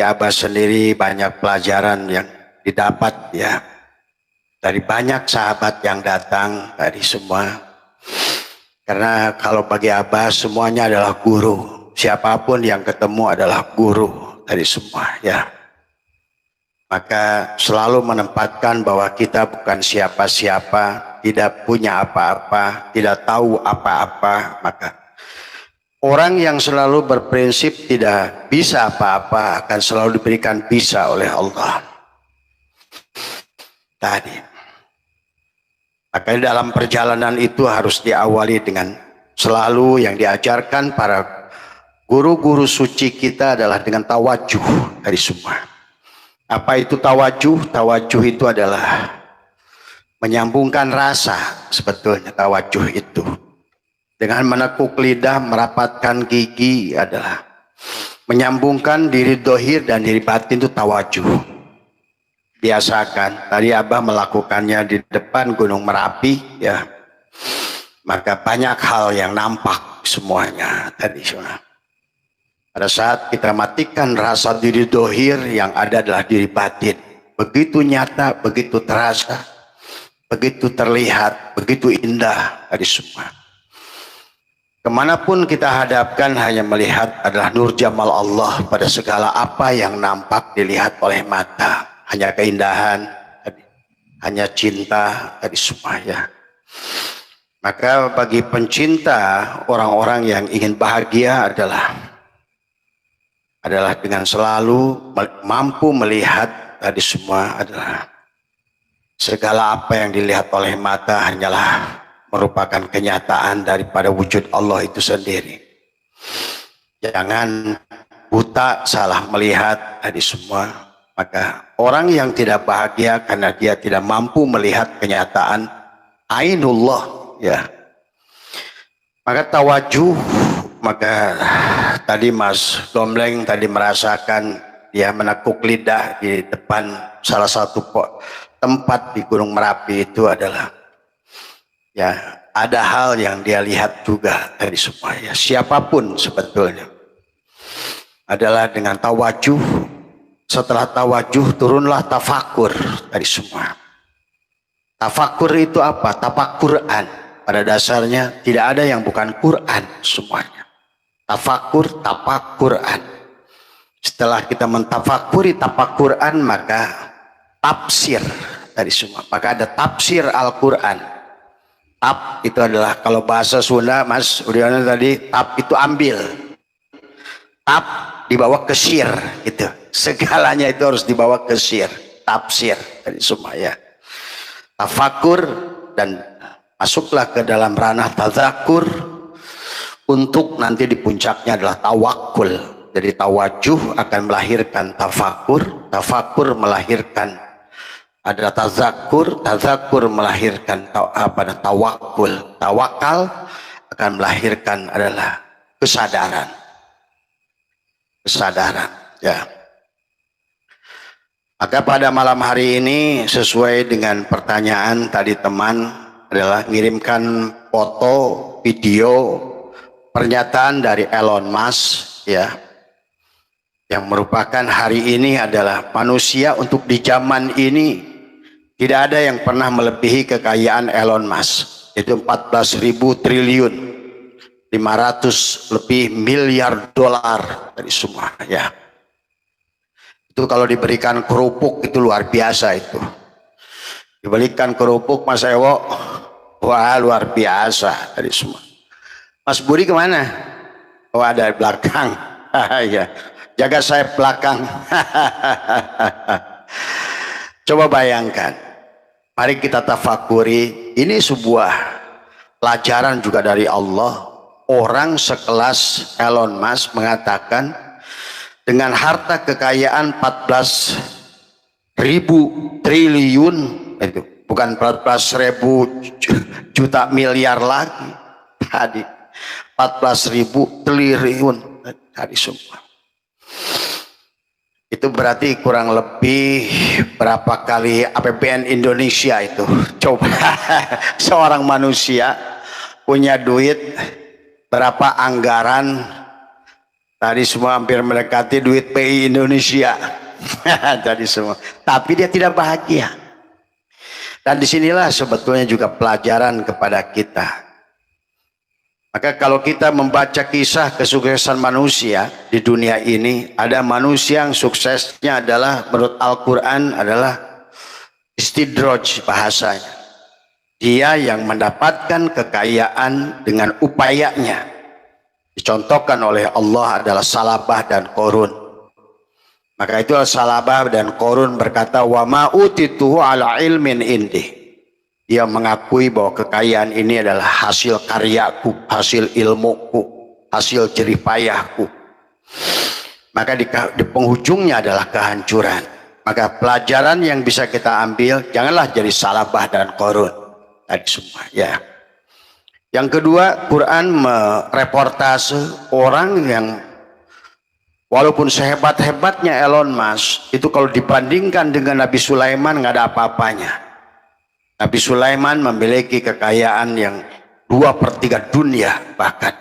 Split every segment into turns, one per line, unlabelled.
Abah sendiri banyak pelajaran yang didapat ya dari banyak sahabat yang datang dari semua. Karena kalau bagi Abah semuanya adalah guru. Siapapun yang ketemu adalah guru dari semua ya. Maka selalu menempatkan bahwa kita bukan siapa-siapa, tidak punya apa-apa, tidak tahu apa-apa. Maka orang yang selalu berprinsip tidak bisa apa-apa akan selalu diberikan bisa oleh Allah. Tadi. Maka dalam perjalanan itu harus diawali dengan selalu yang diajarkan para guru-guru suci kita adalah dengan tawajuh dari semua. Apa itu tawajuh? Tawajuh itu adalah menyambungkan rasa sebetulnya tawajuh itu. Dengan menekuk lidah, merapatkan gigi adalah menyambungkan diri dohir dan diri batin itu tawajuh. Biasakan, tadi Abah melakukannya di depan Gunung Merapi ya. Maka banyak hal yang nampak semuanya tadi semua. Pada saat kita matikan rasa diri dohir, yang ada adalah diri batin. Begitu nyata, begitu terasa, begitu terlihat, begitu indah dari semua. Kemanapun kita hadapkan hanya melihat adalah nur jamal Allah pada segala apa yang nampak dilihat oleh mata. Hanya keindahan, hanya cinta dari semua ya. Maka bagi pencinta, orang-orang yang ingin bahagia adalah dengan selalu mampu melihat tadi semua adalah segala apa yang dilihat oleh mata hanyalah merupakan kenyataan daripada wujud Allah itu sendiri. Jangan buta salah melihat tadi semua. Maka orang yang tidak bahagia karena dia tidak mampu melihat kenyataan ainullah ya. Maka tawajuh, maka tadi Mas Domleng tadi merasakan dia menekuk lidah di depan salah satu tempat di Gunung Merapi itu adalah ya ada hal yang dia lihat juga dari semua ya. Siapapun sebetulnya adalah dengan tawajuh. Setelah tawajuh turunlah tafakur dari semua. Tafakur itu apa? Tapak Quran. Pada dasarnya tidak ada yang bukan Quran semuanya. Tafakur, tapak Quran. Setelah kita mentafakuri tapak Quran maka tafsir dari semua. Maka ada tafsir Al-Quran. Tap itu adalah kalau bahasa Sunda Mas Udiono tadi, tap itu ambil. Tap dibawa ke sir gitu. Segalanya itu harus dibawa ke sir, tafsir dari semua ya. Tafakur dan masuklah ke dalam ranah tazakur untuk nanti di puncaknya adalah tawakul. Jadi tawajuh akan melahirkan tafakur, tafakur melahirkan ada tazakur, tazakur melahirkan tawakul, tawakal akan melahirkan adalah kesadaran, kesadaran ya. Maka pada malam hari ini sesuai dengan pertanyaan tadi teman adalah ngirimkan foto, video, pernyataan dari Elon Musk ya. Yang merupakan hari ini adalah manusia untuk di zaman ini tidak ada yang pernah melebihi kekayaan Elon Musk. Itu 14.000 triliun 500 lebih miliar dolar dari semua ya. Itu kalau diberikan kerupuk itu luar biasa itu. Diberikan kerupuk Mas Ewo, wah luar biasa dari semua. Mas Budi kemana? Oh ada di belakang. Ya, jaga saya belakang. Coba bayangkan. Mari kita tafakuri. Ini sebuah pelajaran juga dari Allah. Orang sekelas Elon Musk mengatakan dengan harta kekayaan 14.000 triliun itu bukan 14.000 juta miliar lagi tadi 14.000 triliun tadi semua itu berarti kurang lebih berapa kali APBN Indonesia itu coba seorang manusia punya duit berapa anggaran Tadi semua hampir mendekati duit PI Indonesia. Tadi semua. Tapi dia tidak bahagia. Dan disinilah sebetulnya juga pelajaran kepada kita. Maka kalau kita membaca kisah kesuksesan manusia di dunia ini, ada manusia yang suksesnya adalah menurut Al-Quran adalah istidraj bahasanya. Dia yang mendapatkan kekayaan dengan upayanya. Dicontohkan oleh Allah adalah Salabah dan Qorun. Maka itu Salabah dan Qorun berkata, wa ma utituhu ala ilmin indi. Dia mengakui bahwa kekayaan ini adalah hasil karyaku, hasil ilmuku, hasil jerih payahku. Maka di penghujungnya adalah kehancuran. Maka pelajaran yang bisa kita ambil, janganlah jadi Salabah dan Qorun. Tadi semua ya. Yang kedua, Quran mereportase orang yang walaupun sehebat-hebatnya Elon Musk, itu kalau dibandingkan dengan Nabi Sulaiman nggak ada apa-apanya. Nabi Sulaiman memiliki kekayaan yang 2/3 dunia bahkan.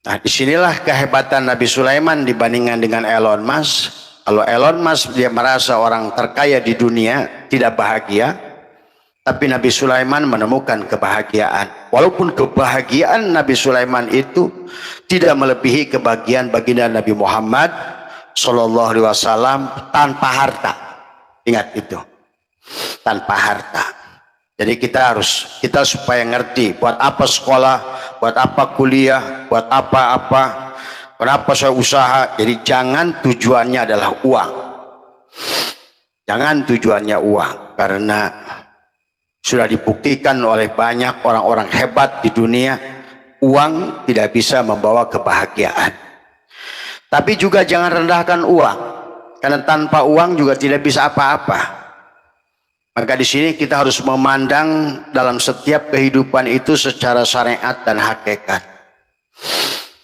Nah, disinilah kehebatan Nabi Sulaiman dibandingkan dengan Elon Musk. Kalau Elon Musk dia merasa orang terkaya di dunia tidak bahagia, tapi Nabi Sulaiman menemukan kebahagiaan. Walaupun kebahagiaan Nabi Sulaiman itu tidak melebihi kebahagiaan baginda Nabi Muhammad Sallallahu Alaihi Wasallam tanpa harta. Ingat itu. Tanpa harta. Jadi kita supaya ngerti buat apa sekolah, buat apa kuliah, buat apa-apa, kenapa saya usaha. Jadi jangan tujuannya adalah uang. Jangan tujuannya uang, karena sudah dibuktikan oleh banyak orang-orang hebat di dunia, uang tidak bisa membawa kebahagiaan. Tapi juga jangan rendahkan uang, karena tanpa uang juga tidak bisa apa-apa. Maka di sini kita harus memandang dalam setiap kehidupan itu secara syariat dan hakikat.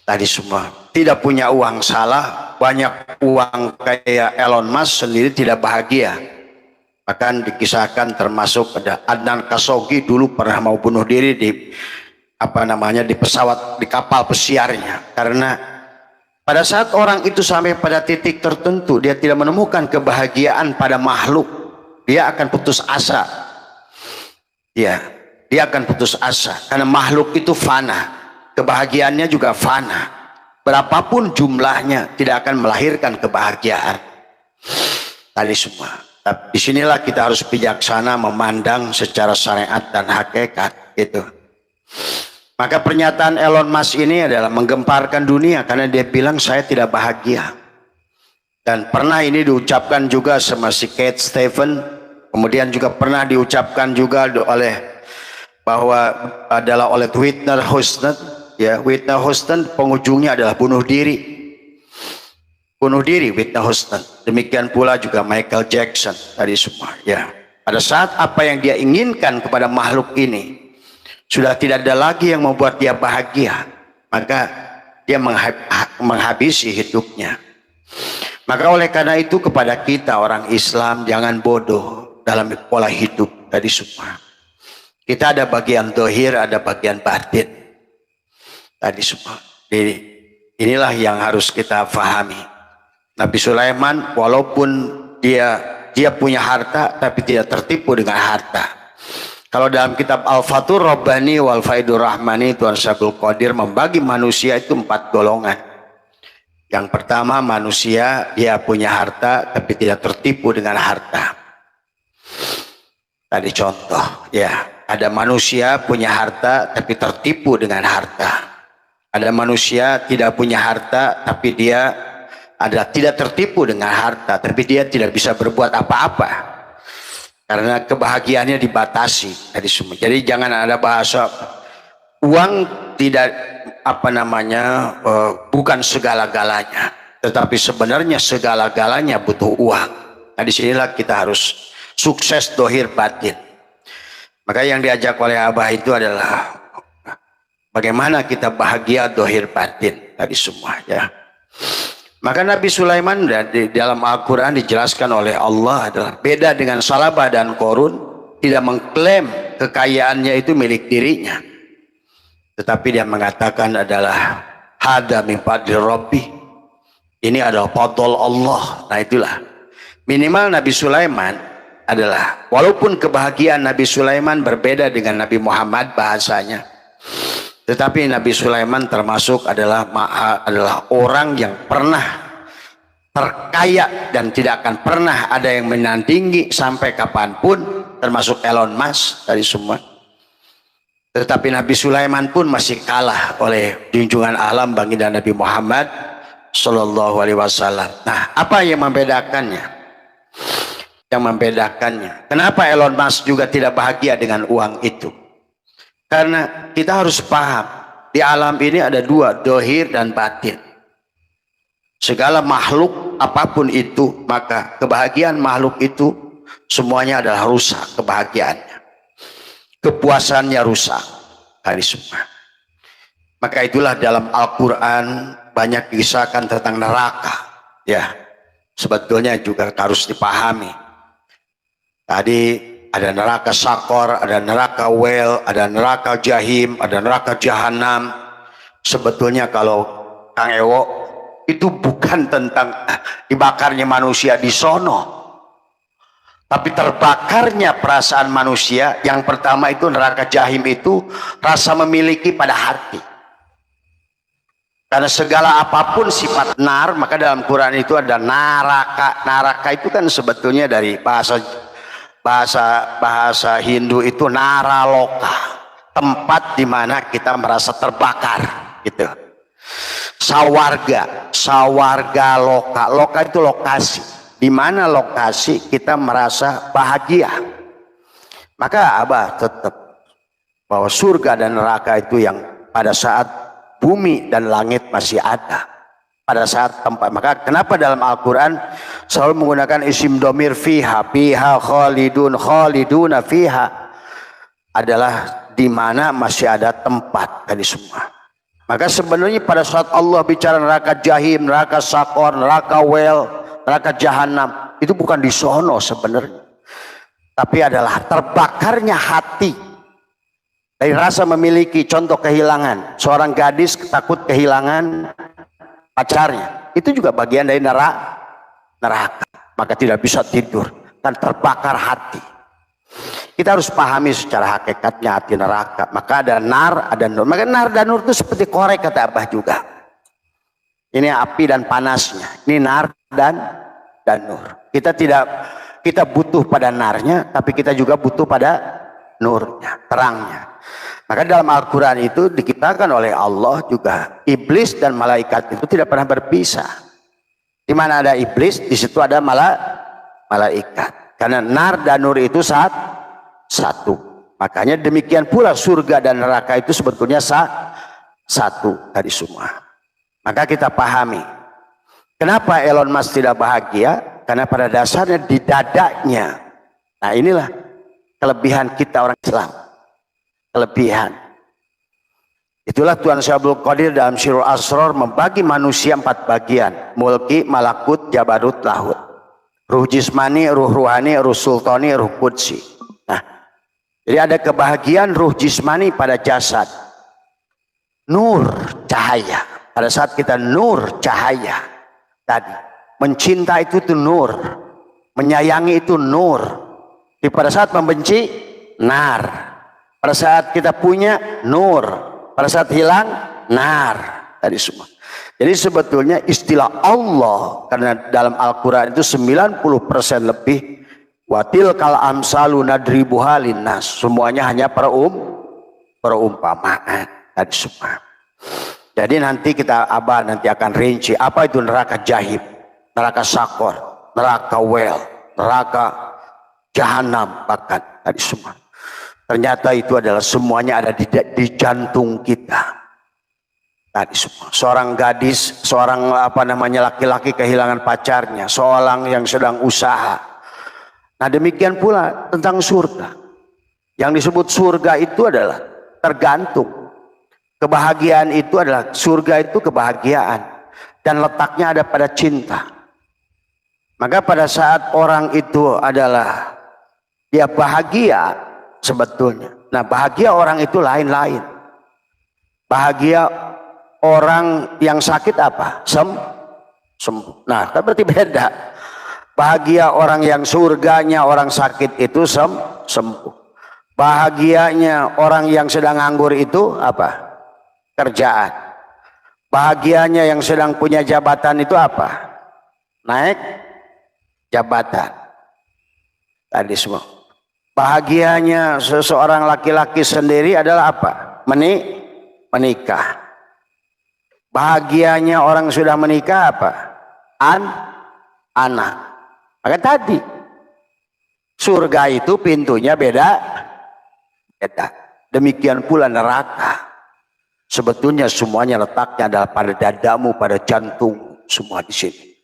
Tadi semua tidak punya uang salah, banyak uang kayak Elon Musk sendiri tidak bahagia. Bahkan dikisahkan termasuk ada Adnan Khashoggi dulu pernah mau bunuh diri di pesawat, di kapal pesiarnya, karena pada saat orang itu sampai pada titik tertentu dia tidak menemukan kebahagiaan pada makhluk, dia akan putus asa. Ya, dia akan putus asa karena makhluk itu fana, kebahagiaannya juga fana. Berapapun jumlahnya tidak akan melahirkan kebahagiaan. Tadi semua. Tapi disinilah kita harus bijaksana memandang secara syariat dan hakikat itu. Maka pernyataan Elon Musk ini adalah menggemparkan dunia karena dia bilang saya tidak bahagia. Dan pernah ini diucapkan juga sama si Kate Stevens, kemudian juga pernah diucapkan juga oleh Whitney Houston, ya. Whitney Houston penghujungnya adalah bunuh diri Whitney Houston. Demikian pula juga Michael Jackson tadi semua, ya. Pada saat apa yang dia inginkan kepada makhluk ini sudah tidak ada lagi yang membuat dia bahagia, maka dia menghabisi hidupnya. Maka oleh karena itu kepada kita orang Islam jangan bodoh dalam pola hidup tadi semua. Kita ada bagian zahir, ada bagian batin tadi semua. Jadi inilah yang harus kita fahami. Nabi Sulaiman walaupun dia punya harta tapi tidak tertipu dengan harta. Kalau dalam kitab Al-Fathur Rabbani wal Faidur Rahmani, Tuan Syabul Qadir membagi manusia itu 4 golongan. Yang pertama, manusia dia punya harta tapi tidak tertipu dengan harta. Tadi contoh, ya, ada manusia punya harta tapi tertipu dengan harta. Ada manusia tidak punya harta tapi dia tidak tertipu dengan harta, tapi dia tidak bisa berbuat apa-apa karena kebahagiaannya dibatasi tadi semua. Jadi jangan ada bahasa uang tidak bukan segala-galanya, tetapi sebenarnya segala-galanya butuh uang. Nah disinilah kita harus sukses dohir batin. Maka yang diajak oleh Abah itu adalah bagaimana kita bahagia dohir batin tadi semua, ya. Maka Nabi Sulaiman di dalam Al-Quran dijelaskan oleh Allah adalah beda dengan Salabah dan Qorun, tidak mengklaim kekayaannya itu milik dirinya, tetapi dia mengatakan adalah Hada min fadli Rabbi. Ini adalah fadl Allah. Nah itulah. Minimal Nabi Sulaiman adalah, walaupun kebahagiaan Nabi Sulaiman berbeda dengan Nabi Muhammad bahasanya, tetapi Nabi Sulaiman termasuk adalah orang yang pernah terkaya dan tidak akan pernah ada yang menandingi sampai kapanpun, termasuk Elon Musk dari semua. Tetapi Nabi Sulaiman pun masih kalah oleh junjungan alam baginda Nabi Muhammad Sallallahu Alaihi Wasallam. Nah, apa yang membedakannya? Yang membedakannya, kenapa Elon Musk juga tidak bahagia dengan uang itu? Karena kita harus paham, di alam ini ada dua, dohir dan batin. Segala makhluk apapun itu, maka kebahagiaan makhluk itu semuanya adalah rusak kebahagiaannya. Kepuasannya rusak. Hari semua. Maka itulah dalam Al-Quran banyak dikisahkan tentang neraka. Ya, sebetulnya juga harus dipahami. Tadi ada neraka Sakor, ada neraka Wel, ada neraka Jahim, ada neraka Jahanam. Sebetulnya kalau Kang Ewo, itu bukan tentang dibakarnya manusia di sono, tapi terbakarnya perasaan manusia. Yang pertama itu neraka Jahim itu rasa memiliki pada hati. Karena segala apapun sifat nar, maka dalam Quran itu ada naraka. Naraka itu kan sebetulnya dari bahasa Hindu itu naraloka, tempat di mana kita merasa terbakar, gitu. Sawarga loka itu lokasi, di mana lokasi kita merasa bahagia. Maka Abah tetap bahwa surga dan neraka itu yang pada saat bumi dan langit masih ada, pada saat tempat. Maka kenapa dalam Al-Quran selalu menggunakan isim domir fiha khaliduna fiha, adalah di mana masih ada tempat tadi semua. Maka sebenarnya pada saat Allah bicara neraka Jahim, neraka Sakor, neraka Wel, neraka Jahanam, itu bukan di sono sebenarnya, tapi adalah terbakarnya hati dari rasa memiliki. Contoh kehilangan, seorang gadis takut kehilangan pacarnya, itu juga bagian dari neraka. Maka tidak bisa tidur dan terbakar hati. Kita harus pahami secara hakikatnya hati neraka. Maka ada nar, ada nur. Maka nar dan nur itu seperti korek, kata Abah juga. Ini api dan panasnya. Ini nar dan nur. Kita butuh pada narnya, tapi kita juga butuh pada nurnya, terangnya. Maka dalam Al-Quran itu dikitakan oleh Allah juga, iblis dan malaikat itu tidak pernah berpisah. Di mana ada iblis, di situ ada malaikat. Karena nar dan nur itu satu. Makanya demikian pula surga dan neraka itu sebetulnya satu dari semua. Maka kita pahami kenapa Elon Musk tidak bahagia, karena pada dasarnya di dadanya. Nah inilah kelebihan kita orang Islam. Kelebihan. Itulah Tuhan Syabul Qadir dalam Syirul Asror membagi manusia 4 bagian. Mulki, malakut, jabarut, lahut. Ruh jismani, ruh ruhani, ruh sultani, ruh qudsi. Nah, jadi ada kebahagiaan ruh jismani pada jasad. Nur, cahaya. Pada saat kita nur, cahaya. Tadi. Mencinta itu nur. Menyayangi itu nur. Di pada saat membenci, nar. Pada saat kita punya, nur. Pada saat hilang, nar. Tadi semua. Jadi sebetulnya istilah Allah, karena dalam Al-Quran itu 90% lebih, watil kal amsalu nadribuha linnas, semuanya hanya perumpamaan tadi semua. Jadi nanti Abah nanti akan rinci apa itu neraka Jahim, neraka Sakor, neraka Wel, neraka Jahanam, bahkan tadi semua. Ternyata itu adalah semuanya ada di jantung kita. Tadi semua. Seorang gadis, seorang laki-laki kehilangan pacarnya, seorang yang sedang usaha. Nah demikian pula tentang surga. Yang disebut surga itu adalah tergantung. Kebahagiaan itu adalah, surga itu kebahagiaan. Dan letaknya ada pada cinta. Maka pada saat orang itu adalah, dia bahagia sebetulnya. Nah bahagia orang itu lain-lain. Bahagia orang yang sakit apa? Sembuh. Nah, kan berarti beda. Bahagia orang yang surganya orang sakit itu sembuh. Bahagianya orang yang sedang nganggur itu apa? Kerjaan. Bahagianya yang sedang punya jabatan itu apa? Naik jabatan. Tadi semua. Bahagianya seseorang laki-laki sendiri adalah apa? Menikah. Bahagianya orang sudah menikah apa? Anak. Maka tadi surga itu pintunya beda. Demikian pula neraka. Sebetulnya semuanya letaknya adalah pada dadamu, pada jantung, semua di sini.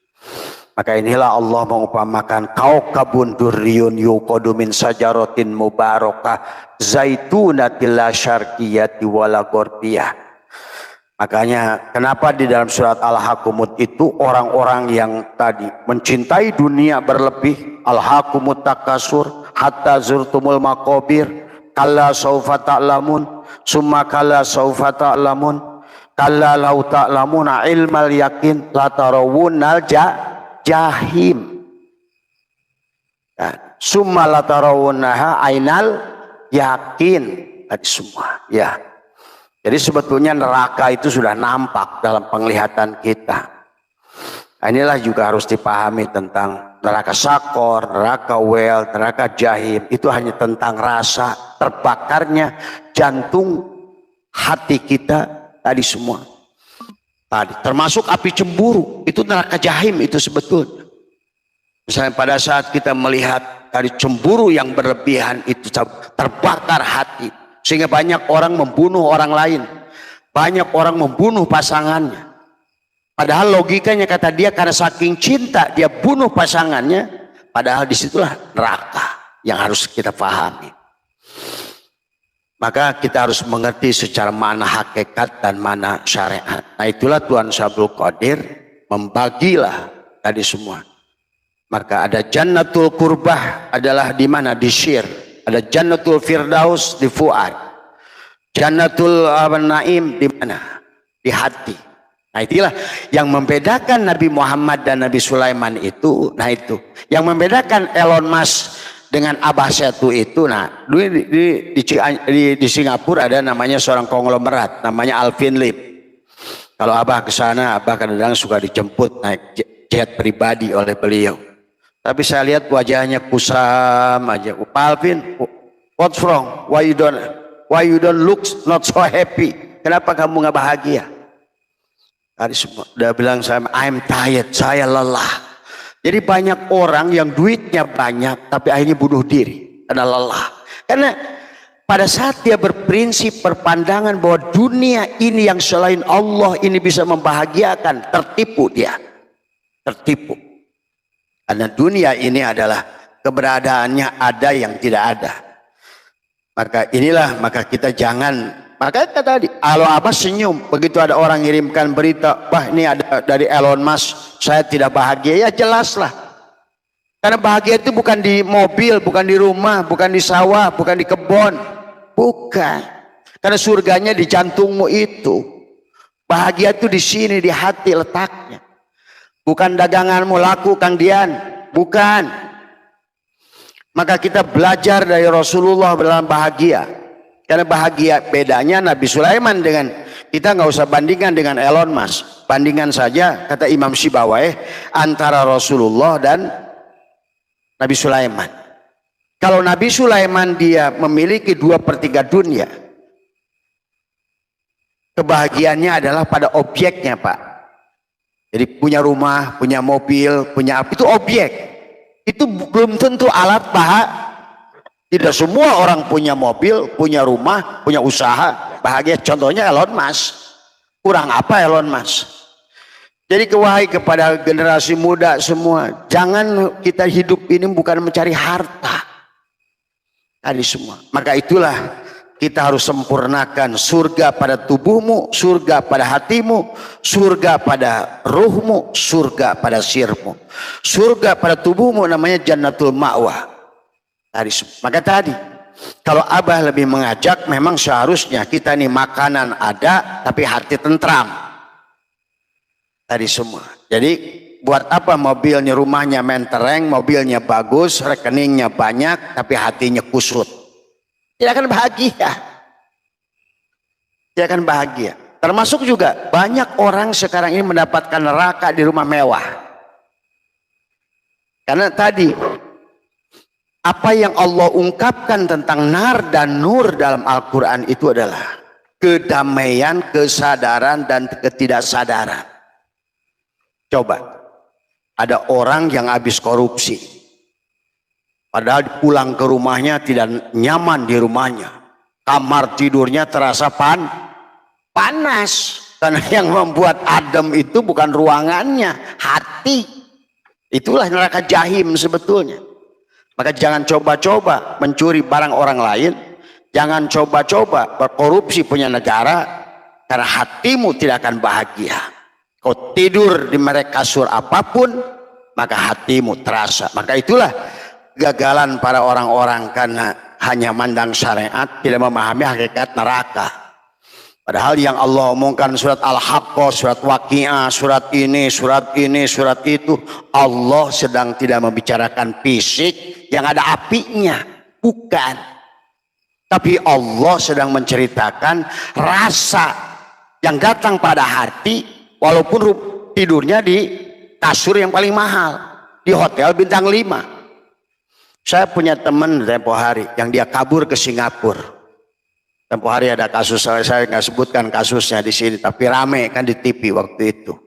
Maka inilah Allah mengumpamakan kaukabun durriyun yuqadu min sajaratin mubarakah zaitunatil la syarqiyati wala gharbiyah. Makanya kenapa di dalam surat Al-Hakumut itu orang-orang yang tadi mencintai dunia berlebih, Al-Hakumut takasur hatta zurtumul maqabir, kalla saufa ta'lamun, summa kalla saufa ta'lamun, kalla law ta'lamuna ilmal yakin la tarawunnal jahim, summa la tarawunnaha ainal yakin. Tadi semua ya. Jadi sebetulnya neraka itu sudah nampak dalam penglihatan kita. Nah, inilah juga harus dipahami tentang neraka sakor, neraka wel, neraka jahim. Itu hanya tentang rasa terbakarnya jantung hati kita tadi semua. Tadi termasuk api cemburu, itu neraka jahim itu sebetulnya. Misalnya pada saat kita melihat dari cemburu yang berlebihan itu terbakar hati. Sehingga banyak orang membunuh orang lain. Banyak orang membunuh pasangannya. Padahal logikanya kata dia karena saking cinta dia bunuh pasangannya. Padahal disitulah neraka yang harus kita pahami. Maka kita harus mengerti secara mana hakikat dan mana syariat. Nah itulah Tuhan Sabul Qadir membagilah tadi semua. Maka ada Jannatul Qurbah adalah di mana? Di Syir. Ada Jannatul Firdaus di Fuad. Jannatul Naim di mana? Di hati. Nah itulah yang membedakan Nabi Muhammad dan Nabi Sulaiman itu. Nah itu yang membedakan Elon Musk dengan Abah Setu itu. Nah di Singapura ada namanya seorang konglomerat namanya Alvin Lim. Kalau Abah ke sana, Abah kadang-kadang suka dijemput naik jet pribadi oleh beliau. Tapi saya lihat wajahnya kusam aja. Pak Alvin, what's wrong? Why you don't look not so happy? Kenapa kamu nggak bahagia? Tadi semua udah bilang I'm tired, saya lelah. Jadi banyak orang yang duitnya banyak tapi akhirnya bunuh diri karena lelah. Karena pada saat dia berprinsip berpandangan bahwa dunia ini yang selain Allah ini bisa membahagiakan, tertipu dia. Tertipu. Karena dunia ini adalah keberadaannya ada yang tidak ada. Maka kita jangan, maka tadi kalau Abah senyum begitu ada orang ngirimkan berita, "Bah, ini ada dari Elon Musk, saya tidak bahagia." Ya jelaslah. Karena bahagia itu bukan di mobil, bukan di rumah, bukan di sawah, bukan di kebun. Bukan. Karena surganya di jantungmu itu. Bahagia itu di sini, di hati letaknya. Bukan daganganmu laku Kang Dian, bukan. Maka kita belajar dari Rasulullah dalam bahagia. Karena bahagia bedanya Nabi Sulaiman dengan kita nggak usah bandingkan dengan Elon Musk. Bandingkan saja kata Imam Sibawai antara Rasulullah dan Nabi Sulaiman. Kalau Nabi Sulaiman dia memiliki 2/3 dunia, kebahagiaannya adalah pada objeknya Pak. Jadi punya rumah, punya mobil, punya apa itu objek. Itu belum tentu alat bahagia. Tidak semua orang punya mobil, punya rumah, punya usaha bahagia. Contohnya Elon Musk. Kurang apa Elon Musk? Jadi wahai kepada generasi muda semua, jangan kita hidup ini bukan mencari harta. Tadi semua. Maka itulah kita harus sempurnakan surga pada tubuhmu, surga pada hatimu, surga pada ruhmu, surga pada sirmu. Surga pada tubuhmu namanya Jannatul Ma'wah. Maka tadi, kalau Abah lebih mengajak memang seharusnya kita nih makanan ada tapi hati tentram. tadi semua. Jadi buat apa mobilnya, rumahnya mentereng, mobilnya bagus, rekeningnya banyak, tapi hatinya kusut? Tidak akan bahagia. Tidak akan bahagia. Termasuk juga banyak orang sekarang ini mendapatkan neraka di rumah mewah. Karena tadi apa yang Allah ungkapkan tentang nar dan nur dalam Al-Quran itu adalah kedamaian, kesadaran, dan ketidaksadaran. Coba, ada orang yang habis korupsi, padahal pulang ke rumahnya tidak nyaman di rumahnya, kamar tidurnya terasa panas, karena yang membuat adem itu bukan ruangannya, hati. Itulah neraka jahim sebetulnya. Maka jangan coba-coba mencuri barang orang lain, jangan coba-coba berkorupsi punya negara, karena hatimu tidak akan bahagia. Kau tidur di merek kasur apapun, maka hatimu terasa. Maka itulah gagalan para orang-orang, karena hanya mandang syariat, tidak memahami hakikat neraka. Padahal yang Allah omongkan surat Al-Haqqah, surat Waqiah, surat ini, surat ini, surat itu, Allah sedang tidak membicarakan fisik yang ada apinya, bukan. Tapi Allah sedang menceritakan rasa yang datang pada hati, walaupun tidurnya di kasur yang paling mahal, di hotel bintang 5. Saya punya teman tempo hari yang dia kabur ke Singapura. Tempo hari ada kasus, saya nggak sebutkan kasusnya di sini, tapi rame kan di TV waktu itu.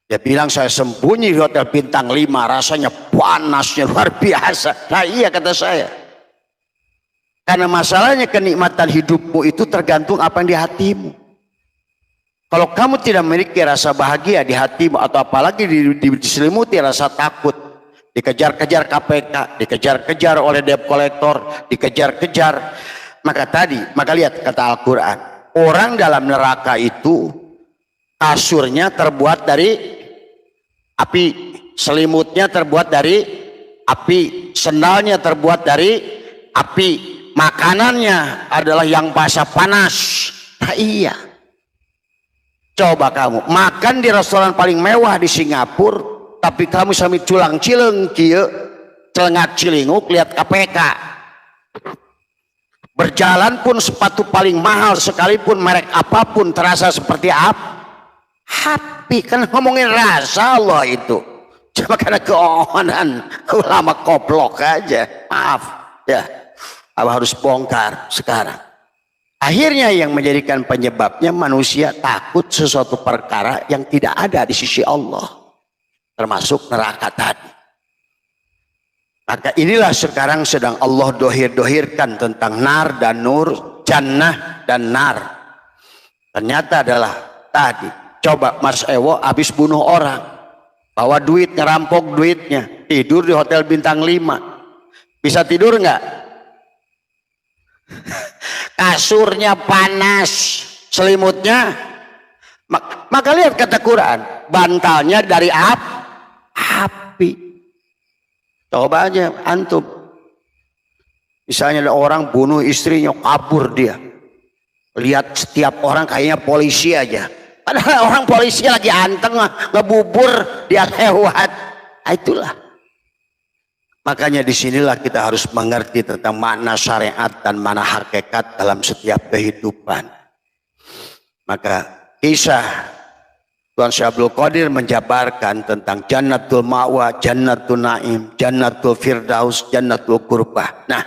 Dia bilang saya sembunyi di hotel bintang 5, rasanya panasnya luar biasa. Nah iya kata saya. Karena masalahnya kenikmatan hidupmu itu tergantung apa yang di hatimu. Kalau kamu tidak memiliki rasa bahagia di hatimu, atau apalagi diselimuti rasa takut, dikejar-kejar KPK, dikejar-kejar oleh debt collector, dikejar-kejar, maka lihat kata Al-Quran, orang dalam neraka itu kasurnya terbuat dari api, selimutnya terbuat dari api, sendalnya terbuat dari api, makanannya adalah yang basah panas. Nah iya, coba kamu makan di restoran paling mewah di Singapura, tapi kamu sambil culang cileng kieu, celengat cilinguk lihat KPK. Berjalan pun sepatu paling mahal sekalipun merek apapun terasa seperti api. Kan ngomongin rasa Allah itu. Cuma karena keonan ulama koplok aja. Maaf ya, Abah harus bongkar sekarang. Akhirnya yang menjadikan penyebabnya manusia takut sesuatu perkara yang tidak ada di sisi Allah, termasuk neraka tadi. Maka inilah sekarang sedang Allah dohir-dohirkan tentang nar dan nur, jannah dan nar. Ternyata adalah tadi, coba Mas Ewo habis bunuh orang, bawa duit, ngerampok duitnya, tidur di hotel bintang 5. Bisa tidur nggak? Kasurnya panas, selimutnya. Maka lihat kata Quran, bantalnya dari api. Coba aja antum, misalnya ada orang bunuh istrinya, kabur dia, lihat setiap orang kayaknya polisi aja, padahal orang polisi lagi anteng ngebubur, dia lewat. Nah, itulah makanya disinilah kita harus mengerti tentang makna syariat dan mana hakikat dalam setiap kehidupan. Maka kisah Tuan Syekh Abdul Qadir menjabarkan tentang Jannatul Ma'wa, Jannatul Naim, Jannatul Firdaus, Jannatul Qurbah. Nah,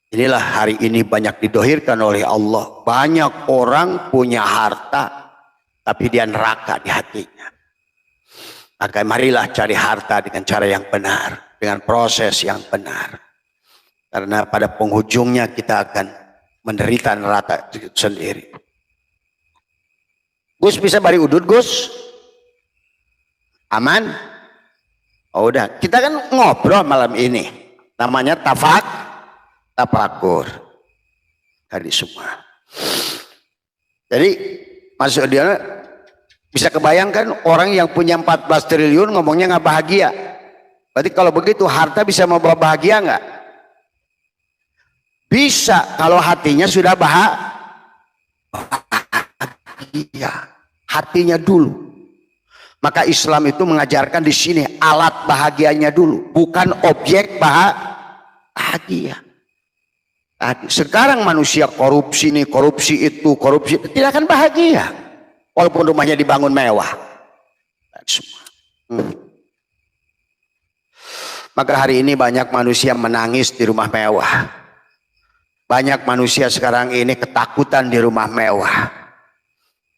inilah hari ini banyak didohirkan oleh Allah. Banyak orang punya harta, tapi dia neraka di hatinya. Maka marilah cari harta dengan cara yang benar, dengan proses yang benar. Karena pada penghujungnya kita akan menderita neraka itu sendiri. Gus bisa bari udut Gus? Aman? Oh udah, kita kan ngobrol malam ini. Namanya tafakur. Tadi semua. Jadi maksud dia bisa kebayangkan orang yang punya 14 triliun ngomongnya nggak bahagia. Berarti kalau begitu harta bisa membawa bahagia nggak? Bisa kalau hatinya sudah bahagia. Hatinya dulu. Maka Islam itu mengajarkan di sini alat bahagianya dulu, bukan objek bahagia. Sekarang manusia korupsi ini, korupsi itu, tidak akan bahagia, walaupun rumahnya dibangun mewah. Maka hari ini banyak manusia menangis di rumah mewah. Banyak manusia sekarang ini ketakutan di rumah mewah.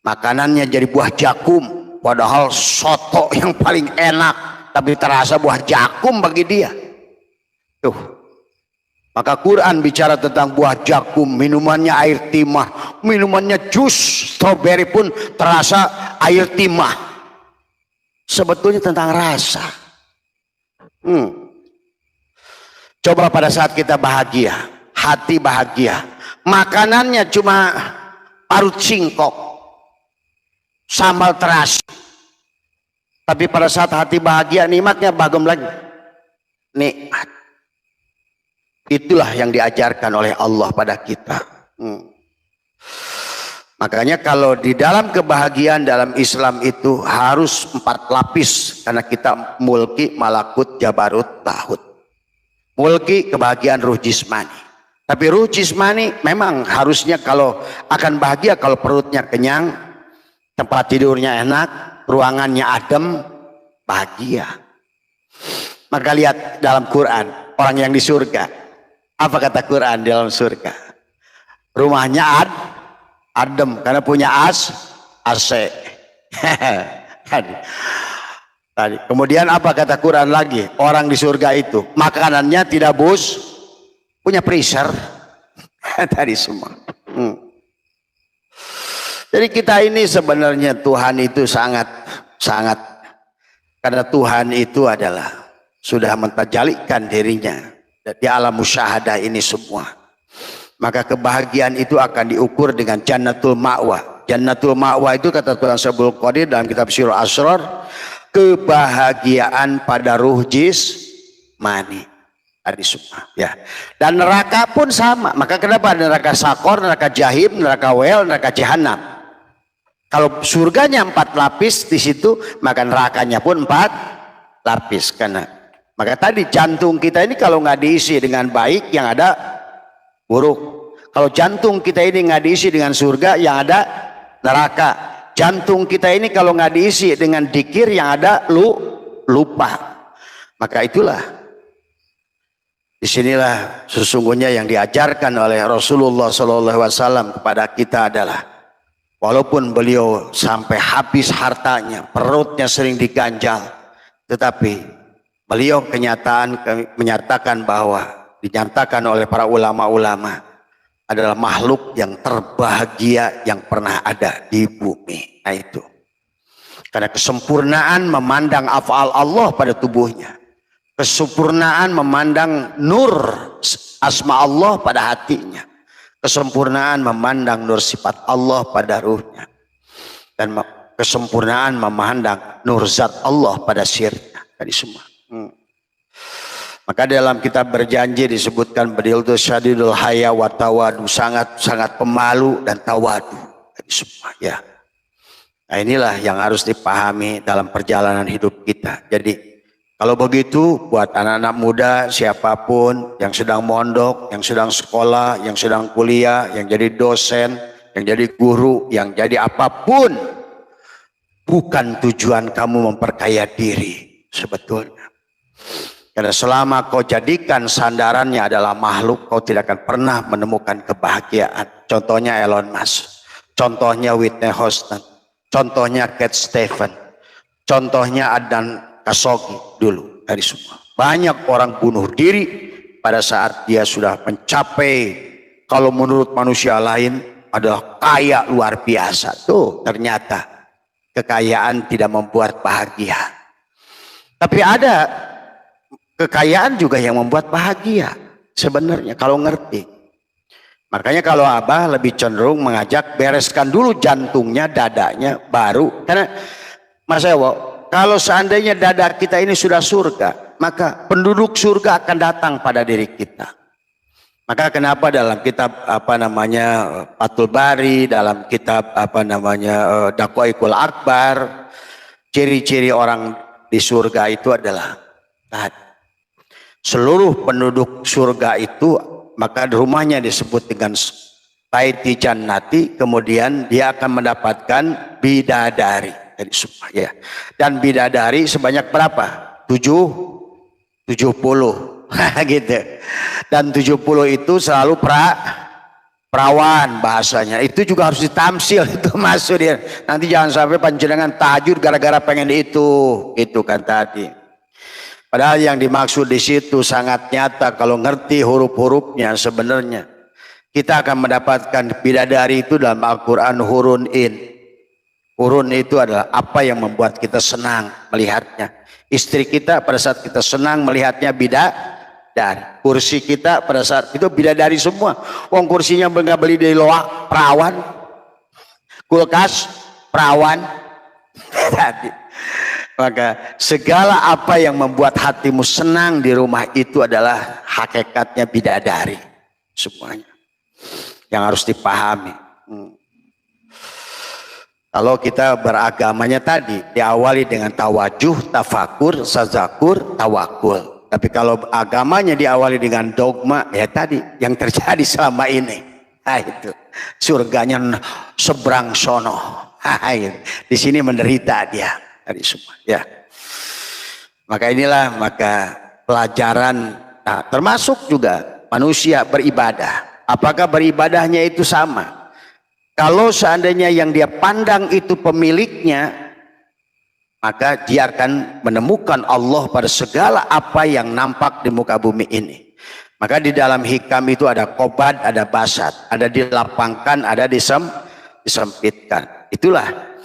Makanannya jadi buah jakum, padahal soto yang paling enak, tapi terasa buah jakum bagi dia. Tuh. Maka Quran bicara tentang buah jakum, minumannya air timah, minumannya jus strawberry pun terasa air timah. Sebetulnya tentang rasa. Coba pada saat kita bahagia, hati bahagia, makanannya cuma parut singkok, sambal terasi, tapi pada saat hati bahagia, nikmatnya bagom lagi. Nikmat. Itulah yang diajarkan oleh Allah pada kita. Makanya kalau di dalam kebahagiaan dalam Islam itu harus 4 lapis, karena kita mulki, malakut, jabarut, lahut. Mulki kebahagiaan ruh jismani. Tapi ruh jismani memang harusnya kalau akan bahagia kalau perutnya kenyang, tempat tidurnya enak, ruangannya adem, bahagia. Maka lihat dalam Quran, orang yang di surga, apa kata Quran di dalam surga? Rumahnya adem karena punya AC. Tadi. Kemudian apa kata Quran lagi? Orang di surga itu makanannya tidak punya freezer. Tadi semua. Jadi kita ini sebenarnya Tuhan itu sangat karena Tuhan itu adalah sudah mentajalikan dirinya di alam musyahadah ini semua. Maka kebahagiaan itu akan diukur dengan jannatul ma'wa. Jannatul ma'wa itu kata Tuhan Syabul Qadir dalam kitab Sirul Asrar, kebahagiaan pada ruh jismani. Tadi semua ya. Dan neraka pun sama. Maka kenapa neraka sakor, neraka jahim, neraka wel, neraka jahanam? Kalau surganya 4 lapis di situ, maka nerakanya pun 4 lapis. Karena maka tadi jantung kita ini kalau nggak diisi dengan baik, yang ada buruk. Kalau jantung kita ini nggak diisi dengan surga, yang ada neraka. Jantung kita ini kalau nggak diisi dengan dikir, yang ada lupa. Maka itulah, disinilah sesungguhnya yang diajarkan oleh Rasulullah SAW kepada kita adalah, walaupun beliau sampai habis hartanya, perutnya sering diganjal, tetapi beliau menyatakan bahwa dinyatakan oleh para ulama-ulama adalah makhluk yang terbahagia yang pernah ada di bumi. Nah itu. Karena kesempurnaan memandang af'al Allah pada tubuhnya. Kesempurnaan memandang nur asma Allah pada hatinya. Kesempurnaan memandang nur sifat Allah pada ruhnya. Dan kesempurnaan memandang nur zat Allah pada sirnya. Tadi semua. Maka dalam kitab berjanji disebutkan beliau itu syadidul haya wa tawadu, sangat pemalu dan tawadu. Tadi semua ya. Nah inilah yang harus dipahami dalam perjalanan hidup kita. Jadi kalau begitu buat anak-anak muda siapapun yang sedang mondok, yang sedang sekolah, yang sedang kuliah, yang jadi dosen, yang jadi guru, yang jadi apapun, bukan tujuan kamu memperkaya diri sebetulnya. Karena selama kau jadikan sandarannya adalah makhluk, kau tidak akan pernah menemukan kebahagiaan. Contohnya Elon Musk, contohnya Whitney Houston, contohnya Cat Stevens, contohnya Adnan Khashoggi dulu. Dari semua banyak orang bunuh diri pada saat dia sudah mencapai, kalau menurut manusia lain adalah kaya luar biasa. Tuh ternyata kekayaan tidak membuat bahagia. Tapi ada kekayaan juga yang membuat bahagia sebenarnya kalau ngerti. Makanya kalau Abah lebih cenderung mengajak bereskan dulu jantungnya, dadanya baru. Karena Mas Ewo, kalau seandainya dada kita ini sudah surga, maka penduduk surga akan datang pada diri kita. Maka kenapa dalam kitab Fathul Bari, dalam kitab Daqaiqul Akbar, ciri-ciri orang di surga itu adalah seluruh penduduk surga itu, maka rumahnya disebut dengan baiti jannati, kemudian dia akan mendapatkan bidadari dari surga ya. Dan bidadari sebanyak berapa? 70 gitu. Dan 70 itu selalu perawan bahasanya. Itu juga harus ditamsil, itu masuk dia. Nanti jangan sampai panjenengan tahajud gara-gara pengen itu kan tadi. Padahal yang dimaksud di situ sangat nyata kalau ngerti huruf-hurufnya. Sebenarnya kita akan mendapatkan bidadari itu dalam Al-Quran hurun in. Hurun itu adalah apa yang membuat kita senang melihatnya. Istri kita pada saat kita senang melihatnya bidadari. Kursi kita pada saat itu bidadari semua. Wong kursinya nggak beli dari loak, perawan. Kulkas, perawan. Tadi. Maka segala apa yang membuat hatimu senang di rumah itu adalah hakikatnya bidadari. Semuanya. Yang harus dipahami. Kalau kita beragamanya tadi diawali dengan tawajuh, tafakur, tazakur, tawakul. Tapi kalau agamanya diawali dengan dogma, ya tadi yang terjadi selama ini. Nah itu surganya seberang sono. Di sini menderita dia dari semua. Ya. Maka inilah pelajaran. Nah, termasuk juga manusia beribadah. Apakah beribadahnya itu sama? Kalau seandainya yang dia pandang itu pemiliknya, maka dia akan menemukan Allah pada segala apa yang nampak di muka bumi ini. Maka di dalam hikam itu ada qobad, ada basat, ada dilapangkan, ada disempitkan. Itulah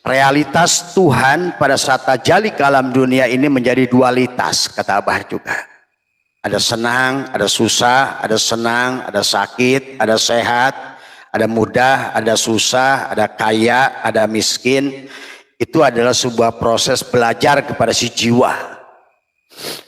realitas Tuhan pada saat tajalli ke alam dunia ini menjadi dualitas, kata Abah juga. Ada senang, ada susah, ada senang, ada sakit, ada sehat. Ada mudah, ada susah, ada kaya, ada miskin. Itu adalah sebuah proses belajar kepada si jiwa.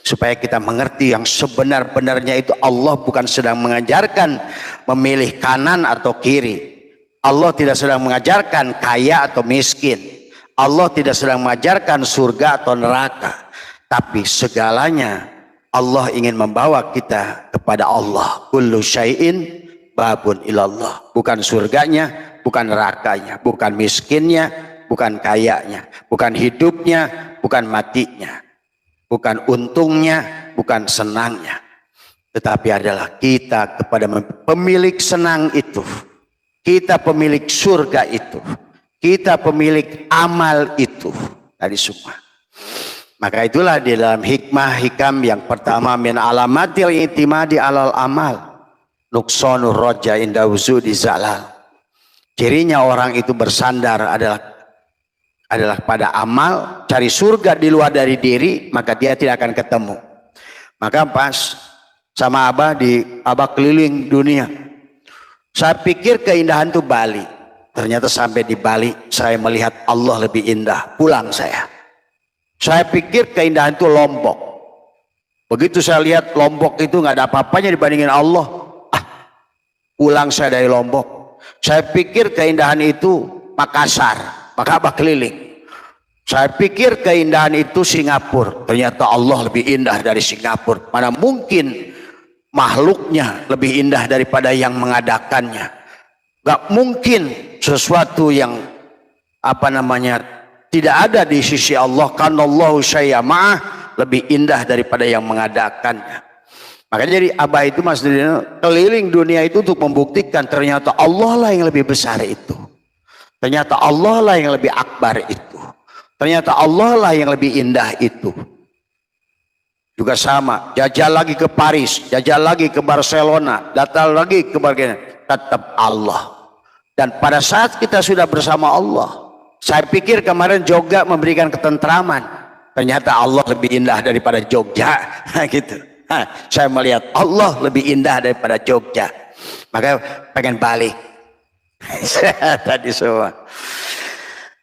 Supaya kita mengerti yang sebenar-benarnya itu Allah bukan sedang mengajarkan memilih kanan atau kiri. Allah tidak sedang mengajarkan kaya atau miskin. Allah tidak sedang mengajarkan surga atau neraka. Tapi segalanya Allah ingin membawa kita kepada Allah. Kullu syai'in babun ilallah. Bukan surganya, bukan nerakanya, bukan miskinnya, bukan kayanya, bukan hidupnya, bukan matinya, bukan untungnya, bukan senangnya, tetapi adalah kita kepada pemilik senang itu, kita pemilik surga itu, kita pemilik amal itu dari semua. Maka itulah di dalam hikmah hikam yang pertama min alamatil i'timadi alal amal nuksonur roja inda wuzudi zalal. Cirinya orang itu bersandar adalah pada amal, cari surga di luar dari diri, maka dia tidak akan ketemu. Maka pas sama Abah keliling dunia. Saya pikir keindahan itu Bali. Ternyata sampai di Bali saya melihat Allah lebih indah. Pulang saya. Saya pikir keindahan itu Lombok. Begitu saya lihat Lombok itu nggak ada apa-apanya dibandingin Allah. Pulang saya dari Lombok. Saya pikir keindahan itu Makassar. Maka Abah keliling. Saya pikir keindahan itu Singapura. Ternyata Allah lebih indah dari Singapura. Mana mungkin makhluknya lebih indah daripada yang mengadakannya. Gak mungkin sesuatu yang tidak ada di sisi Allah. Kanallahu syai'ama'ah lebih indah daripada yang mengadakannya. Makanya jadi Abah itu Mas Dino keliling dunia itu untuk membuktikan ternyata Allah lah yang lebih besar itu. Ternyata Allah lah yang lebih akbar itu. Ternyata Allah lah yang lebih indah itu. Juga sama, jajal lagi ke Paris, jajal lagi ke Barcelona, datang lagi ke bagian, tetap Allah. Dan pada saat kita sudah bersama Allah, saya pikir kemarin Jogja memberikan ketentraman. Ternyata Allah lebih indah daripada Jogja, gitu. Saya melihat Allah lebih indah daripada Jogja. Maka pengen balik. Tadi semua.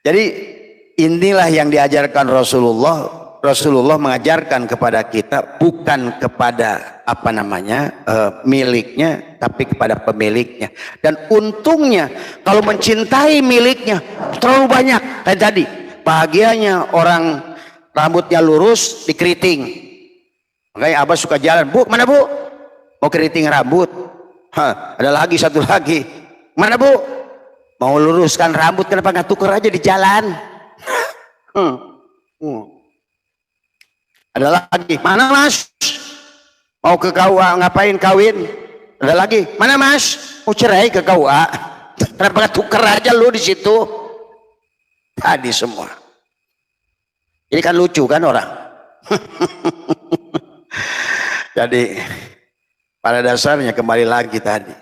Jadi inilah yang diajarkan Rasulullah. Rasulullah mengajarkan kepada kita bukan kepada miliknya, tapi kepada pemiliknya. Dan untungnya kalau mencintai miliknya terlalu banyak. Kayak tadi bahagianya orang rambutnya lurus dikeriting. Makanya Abah suka jalan, Bu, mana Bu? Mau keriting rambut. Ada lagi, satu lagi. Mana Bu? Mau luruskan rambut, kenapa nggak tuker aja di jalan? Ada lagi, mana Mas? Mau ke KUA, ngapain kawin? Ada lagi, mana Mas? Mau cerai ke KUA. Kenapa nggak tuker aja lu di situ? Tadi semua. Ini kan lucu kan orang. Jadi pada dasarnya kembali lagi tadi.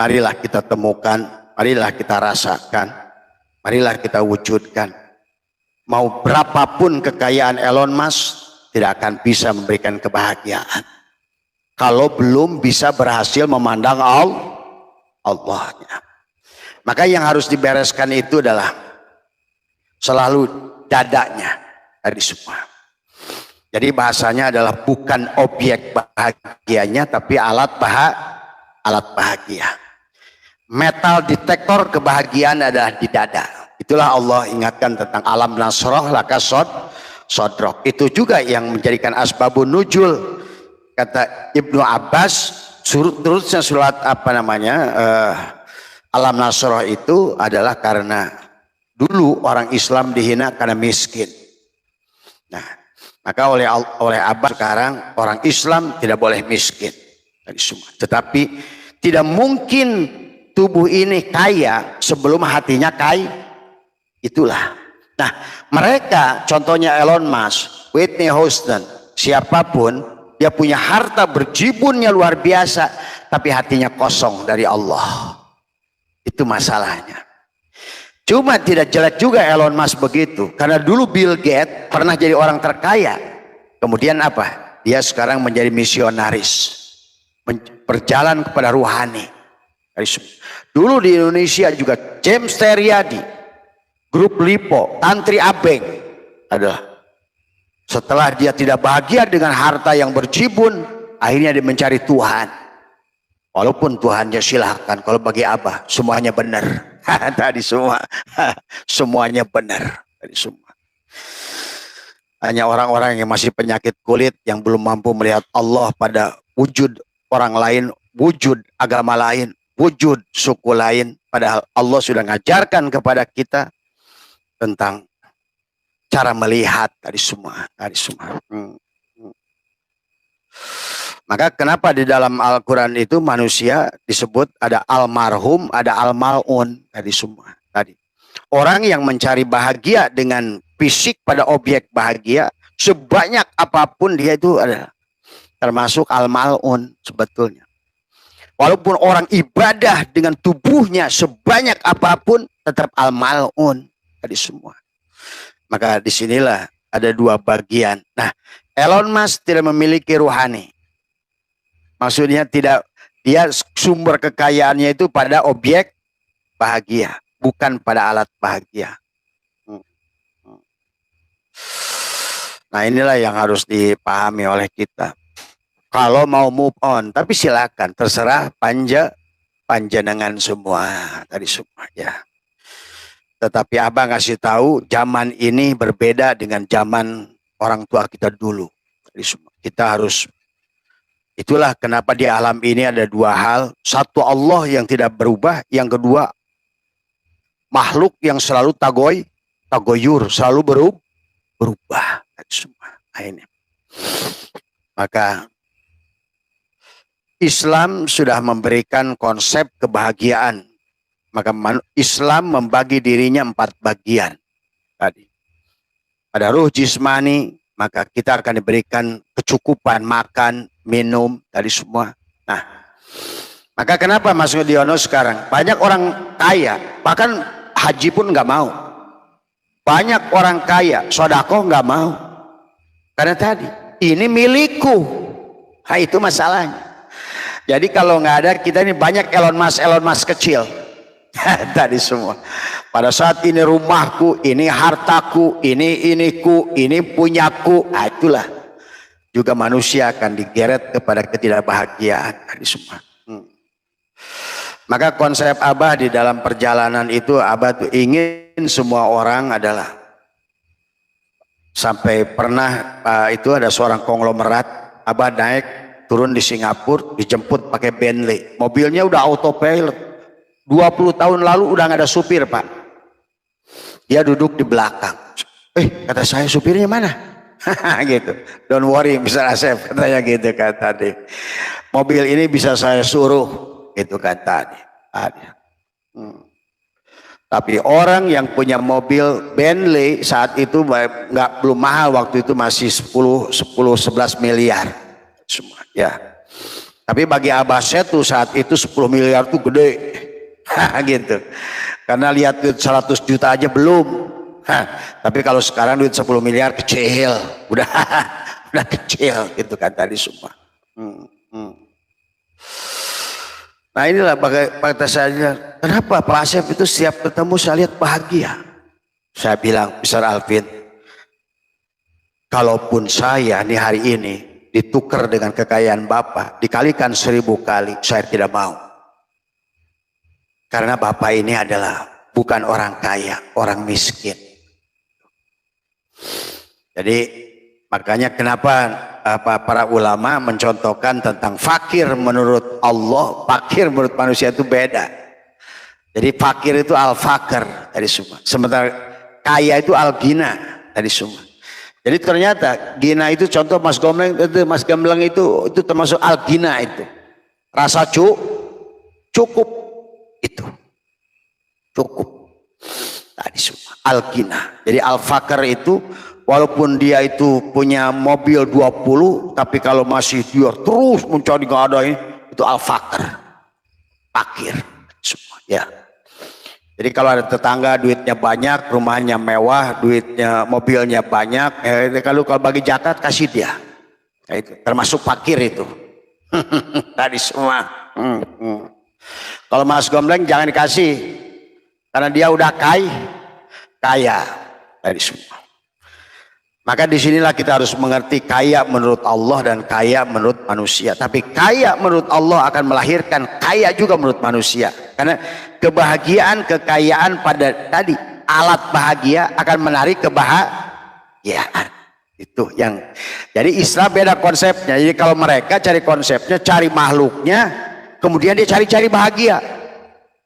Marilah kita temukan, marilah kita rasakan, marilah kita wujudkan. Mau berapapun kekayaan Elon Musk tidak akan bisa memberikan kebahagiaan kalau belum bisa berhasil memandang Allahnya. Maka yang harus dibereskan itu adalah selalu dadanya dari semua. Jadi bahasanya adalah bukan objek bahagianya, tapi alat bahagia. Metal detektor kebahagiaan adalah di dada. Itulah Allah ingatkan tentang alam nasroh laka sodrok. Itu juga yang menjadikan asbabun nuzul. Kata Ibnu Abbas, terusnya surat alam nasroh itu adalah karena dulu orang Islam dihina karena miskin. Nah, maka oleh Abbas sekarang orang Islam tidak boleh miskin. Tetapi tidak mungkin tubuh ini kaya sebelum hatinya kaya. Itulah. Nah, mereka contohnya Elon Musk, Whitney Houston, siapapun, dia punya harta berjibunnya luar biasa, tapi hatinya kosong dari Allah. Itu masalahnya. Cuma tidak jelek juga Elon Musk begitu. Karena dulu Bill Gates pernah jadi orang terkaya. Kemudian apa? Dia sekarang menjadi misionaris. Berjalan kepada ruhani. Dulu di Indonesia juga James Teryadi, Grup Lipo, Tantri Abeng adalah. Setelah dia tidak bahagia dengan harta yang berjibun, akhirnya dia mencari Tuhan. Walaupun Tuhannya silahkan, kalau bagi Abah semuanya benar. Tadi semua semuanya benar. Tadi semua. Hanya orang-orang yang masih penyakit kulit yang belum mampu melihat Allah pada wujud orang lain, wujud agama lain, wujud suku lain. Padahal Allah sudah mengajarkan kepada kita tentang cara melihat tadi semua. Maka kenapa di dalam Al-Quran itu manusia disebut ada almarhum, ada almalun tadi semua. Tadi orang yang mencari bahagia dengan fisik pada objek bahagia sebanyak apapun dia itu adalah termasuk almalun sebetulnya. Walaupun orang ibadah dengan tubuhnya sebanyak apapun tetap almalun tadi semua. Maka disinilah ada dua bagian. Nah, Elon Musk tidak memiliki ruhani. Maksudnya tidak, dia sumber kekayaannya itu pada objek bahagia, bukan pada alat bahagia. Nah, inilah yang harus dipahami oleh kita. Kalau mau move on, tapi silakan, terserah panjenengan semua tadi semua ya. Tetapi Abang ngasih tahu zaman ini berbeda dengan zaman orang tua kita dulu. Tadi semua. Kita harus. Itulah kenapa di alam ini ada dua hal. Satu Allah yang tidak berubah. Yang kedua makhluk yang selalu tagoyur. Selalu berubah. Nah, ini. Maka Islam sudah memberikan konsep kebahagiaan. Maka Islam membagi dirinya 4 bagian. Tadi. Pada ruh jismani, maka kita akan diberikan kecukupan makan, minum, tadi semua. Nah, maka kenapa Mas Udiono sekarang banyak orang kaya, bahkan haji pun nggak mau. Banyak orang kaya, sodako nggak mau. Karena tadi, ini milikku. Nah, itu masalahnya. Jadi kalau nggak ada, kita ini banyak Elon Musk kecil. Tadi semua. Pada saat ini rumahku, ini hartaku, iniku, ini punyaku. Nah, itulah. Juga manusia akan digeret kepada ketidakbahagiaan tadi semua. Maka konsep Abah di dalam perjalanan itu, Abah tuh ingin semua orang adalah Sampai pernah itu ada seorang konglomerat, abah naik turun di Singapura, dijemput pakai Bentley. Mobilnya udah autopilot. 20 tahun lalu udah nggak ada supir, Pak. Dia duduk di belakang. Kata saya, supirnya mana? Gitu. Don't worry, Mr. Asep, katanya gitu kan tadi. Mobil ini bisa saya suruh, gitu kan tadi. Tapi orang yang punya mobil Bentley saat itu belum mahal, waktu itu masih 10-11 miliar semua ya. Tapi bagi Abah Setu saat itu 10 miliar itu gede. Gitu. Karena lihat duit 100 juta aja belum. Tapi kalau sekarang duit 10 miliar kecil, udah kecil gitu kan tadi semua. Nah inilah kata saya, kenapa Pak Asep itu setiap ketemu saya lihat bahagia. Saya bilang, Mr. Alvin, kalaupun saya nih hari ini ditukar dengan kekayaan Bapak, dikalikan 1000 kali, saya tidak mau. Karena Bapak ini adalah bukan orang kaya, orang miskin. Jadi makanya kenapa para ulama mencontohkan tentang fakir menurut Allah, fakir menurut manusia itu beda. Jadi fakir itu al-fakir dari semua. Sementara kaya itu al-gina dari semua. Jadi ternyata gina itu contoh Mas Gamblang itu termasuk al-gina itu. Rasa cukup itu. Cukup. Tadi semua al-gina. Jadi al-fakir itu walaupun dia itu punya mobil 20, tapi kalau masih dia terus mencari nggak ada itu al-fakir, fakir semua ya. Jadi kalau ada tetangga duitnya banyak, rumahnya mewah, mobilnya banyak, kalau bagi zakat kasih dia, itu termasuk fakir itu. Tadi semua. Kalau Mas Gombleng jangan dikasih, karena dia udah kaya tadi semua. Maka disinilah kita harus mengerti kaya menurut Allah dan kaya menurut manusia. Tapi kaya menurut Allah akan melahirkan kaya juga menurut manusia. Karena kebahagiaan, kekayaan pada tadi alat bahagia akan menarik kebahagiaan. Itu yang jadi Islam beda konsepnya. Jadi kalau mereka cari konsepnya, cari makhluknya, kemudian dia cari-cari bahagia.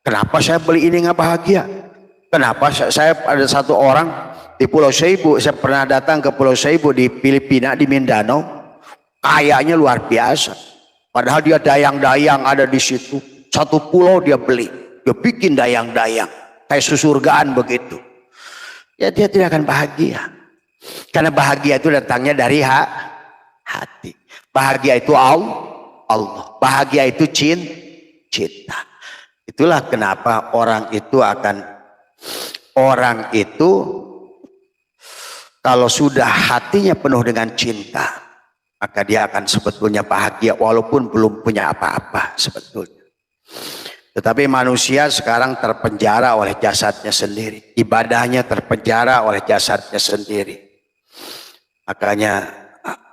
Kenapa saya beli ini nggak bahagia? Kenapa saya ada satu orang di Pulau Seibu, saya pernah datang ke Pulau Seibu di Filipina, di Mindanao, kayaknya luar biasa. Padahal dia dayang-dayang ada di situ, satu pulau dia beli, dia bikin dayang-dayang, kayak susurgaan begitu. Ya dia tidak akan bahagia, karena bahagia itu datangnya dari hati. Bahagia itu Allah, bahagia itu cinta. Itulah kenapa orang itu kalau sudah hatinya penuh dengan cinta, maka dia akan sebetulnya bahagia walaupun belum punya apa-apa sebetulnya. Tetapi manusia sekarang terpenjara oleh jasadnya sendiri. Ibadahnya terpenjara oleh jasadnya sendiri.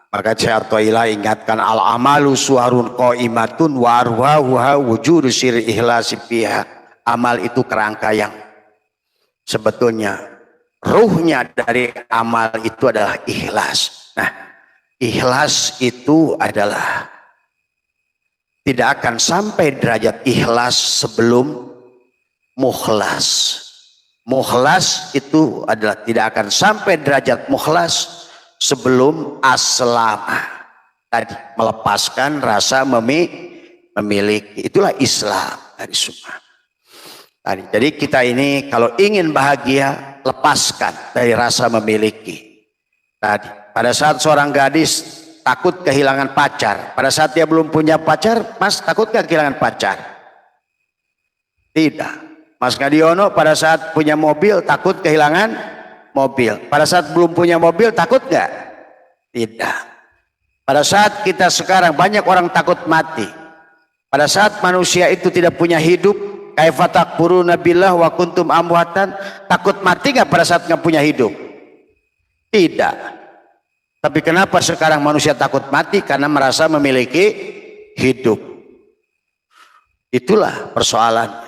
Maka Syekh Athaillah ingatkan al-amalu suwarun qaimatun wa arwahuha wujudu sirri ihlasi fiha. Amal itu kerangka yang sebetulnya ruhnya dari amal itu adalah ikhlas. Nah, ikhlas itu adalah tidak akan sampai derajat ikhlas sebelum mukhlas. Mukhlas itu adalah tidak akan sampai derajat mukhlas sebelum aslama. Tadi melepaskan rasa memiliki. Itulah Islam dari semua. Jadi kita ini kalau ingin bahagia, lepaskan dari rasa memiliki. Tadi pada saat seorang gadis takut kehilangan pacar, pada saat dia belum punya pacar, Mas takut gak kehilangan pacar? Tidak. Mas Kadiono pada saat punya mobil takut kehilangan mobil, pada saat belum punya mobil takut gak? Tidak. Pada saat kita sekarang banyak orang takut mati, pada saat manusia itu tidak punya hidup, kaifa takfuruna billah wa kuntum amwatan, takut mati nggak pada saat nggak punya hidup? Tidak. Tapi kenapa sekarang manusia takut mati? Karena merasa memiliki hidup. Itulah persoalannya.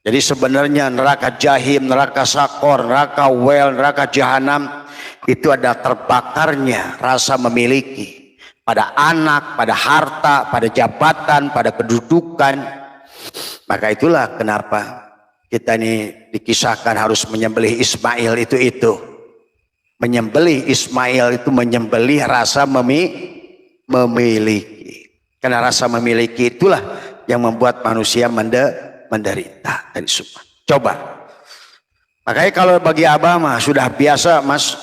Jadi sebenarnya neraka jahim, neraka sakor, neraka wel, neraka jahanam itu ada terbakarnya rasa memiliki pada anak, pada harta, pada jabatan, pada kedudukan. Maka itulah kenapa kita ini dikisahkan harus menyembelih Ismail itu. Menyembelih Ismail itu menyembelih rasa memiliki. Karena rasa memiliki itulah yang membuat manusia menderita dari semua. Coba. Makanya kalau bagi Abah mah sudah biasa Mas.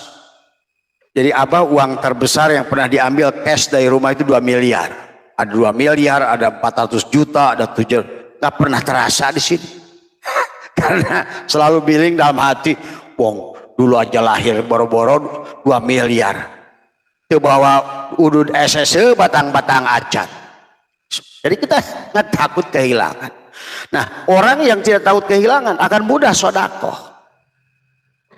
Jadi Abah uang terbesar yang pernah diambil cash dari rumah itu 2 miliar. Ada 2 miliar, ada 400 juta, ada 7. Gak pernah terasa di sini. Karena selalu biling dalam hati, wong dulu aja lahir boro-boro 2 miliar. Itu bawa udud SSE batang-batang acat. Jadi kita nggak takut kehilangan. Nah, orang yang tidak takut kehilangan akan mudah sedekah.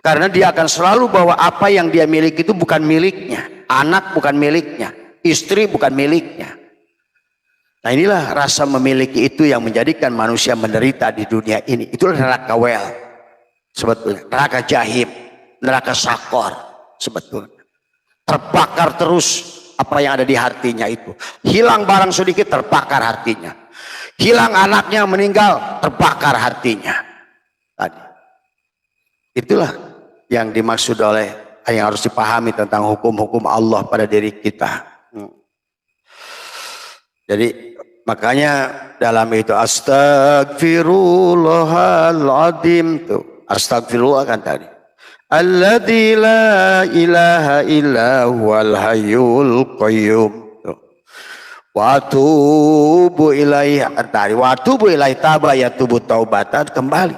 Karena dia akan selalu bahwa apa yang dia miliki itu bukan miliknya. Anak bukan miliknya. Istri bukan miliknya. Nah inilah rasa memiliki itu yang menjadikan manusia menderita di dunia ini. Itulah neraka wel. Sebetulnya. Neraka jahim. Neraka sakor. Sebetulnya. Terbakar terus apa yang ada di hatinya itu. Hilang barang sedikit terbakar hatinya. Hilang anaknya meninggal terbakar hatinya. Tadi. Itulah yang dimaksud oleh yang harus dipahami tentang hukum-hukum Allah pada diri kita. Jadi makanya dalam itu astagfirullahaladzim tuh. Astagfirullah kan tadi. Alladzi la ilaha illa huwal hayyul qayyum. Wa atubu ilaihi tadi. Wa atubu ilaihi taba yatubu taubatan kembali.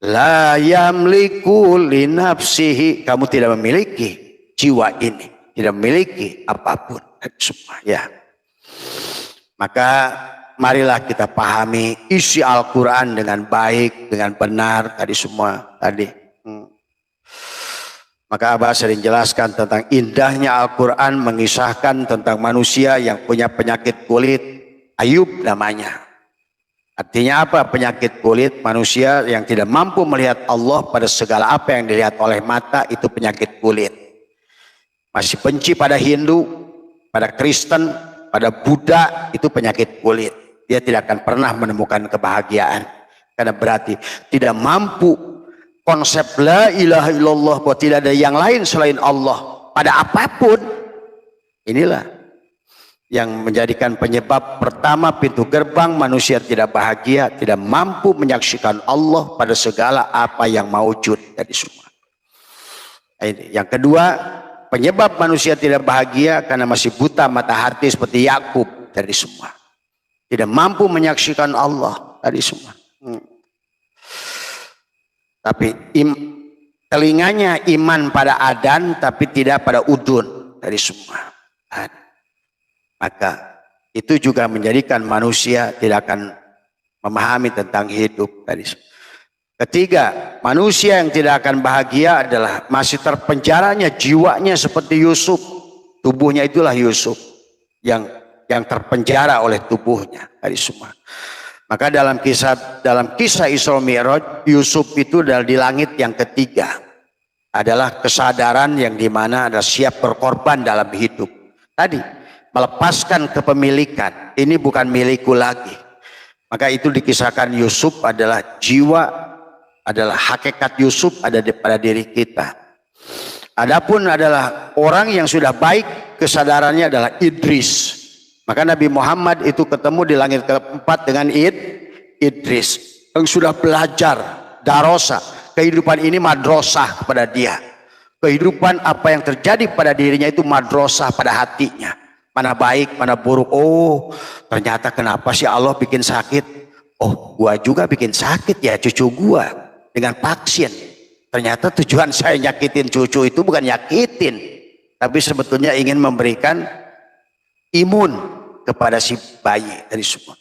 La yamliku li nafsihi. Kamu tidak memiliki jiwa ini. Tidak memiliki apapun. Semua ya. Maka marilah kita pahami isi Al-Quran dengan baik, dengan benar tadi semua tadi. Maka Abah sering jelaskan tentang indahnya Al-Quran mengisahkan tentang manusia yang punya penyakit kulit, Ayub namanya. Artinya apa penyakit kulit? Manusia yang tidak mampu melihat Allah pada segala apa yang dilihat oleh mata itu penyakit kulit. Masih benci pada Hindu, pada Kristen, pada Buddha itu penyakit kulit. Dia tidak akan pernah menemukan kebahagiaan. Karena berarti tidak mampu konsep la ilaha illallah bahwa tidak ada yang lain selain Allah. Pada apapun. Inilah yang menjadikan penyebab pertama pintu gerbang manusia tidak bahagia. Tidak mampu menyaksikan Allah pada segala apa yang maujud dari semua. Ini. Yang kedua. Penyebab manusia tidak bahagia karena masih buta mata hati seperti Yakub dari semua. Tidak mampu menyaksikan Allah dari semua. Tapi telinganya iman pada adan tapi tidak pada udun dari semua. Maka itu juga menjadikan manusia tidak akan memahami tentang hidup dari semua. Ketiga, manusia yang tidak akan bahagia adalah masih terpenjaranya jiwanya seperti Yusuf. Tubuhnya itulah Yusuf yang terpenjara oleh tubuhnya dari semua. Maka dalam kisah Isra Mi'raj, Yusuf itu adalah di langit yang ketiga. Adalah kesadaran yang dimana ada siap berkorban dalam hidup. Tadi, melepaskan kepemilikan. Ini bukan milikku lagi. Maka itu dikisahkan Yusuf adalah jiwa, adalah hakikat Yusuf ada pada diri kita. Adapun adalah orang yang sudah baik kesadarannya adalah Idris. Maka Nabi Muhammad itu ketemu di langit keempat dengan Idris yang sudah belajar darosa. Kehidupan ini madrasah kepada dia. Kehidupan apa yang terjadi pada dirinya itu madrasah pada hatinya. Mana baik, mana buruk. Oh, ternyata kenapa sih Allah bikin sakit? Oh, gua juga bikin sakit ya cucu gua. Dengan vaksin. Ternyata tujuan saya nyakitin cucu itu bukan nyakitin. Tapi sebetulnya ingin memberikan imun kepada si bayi dari semua.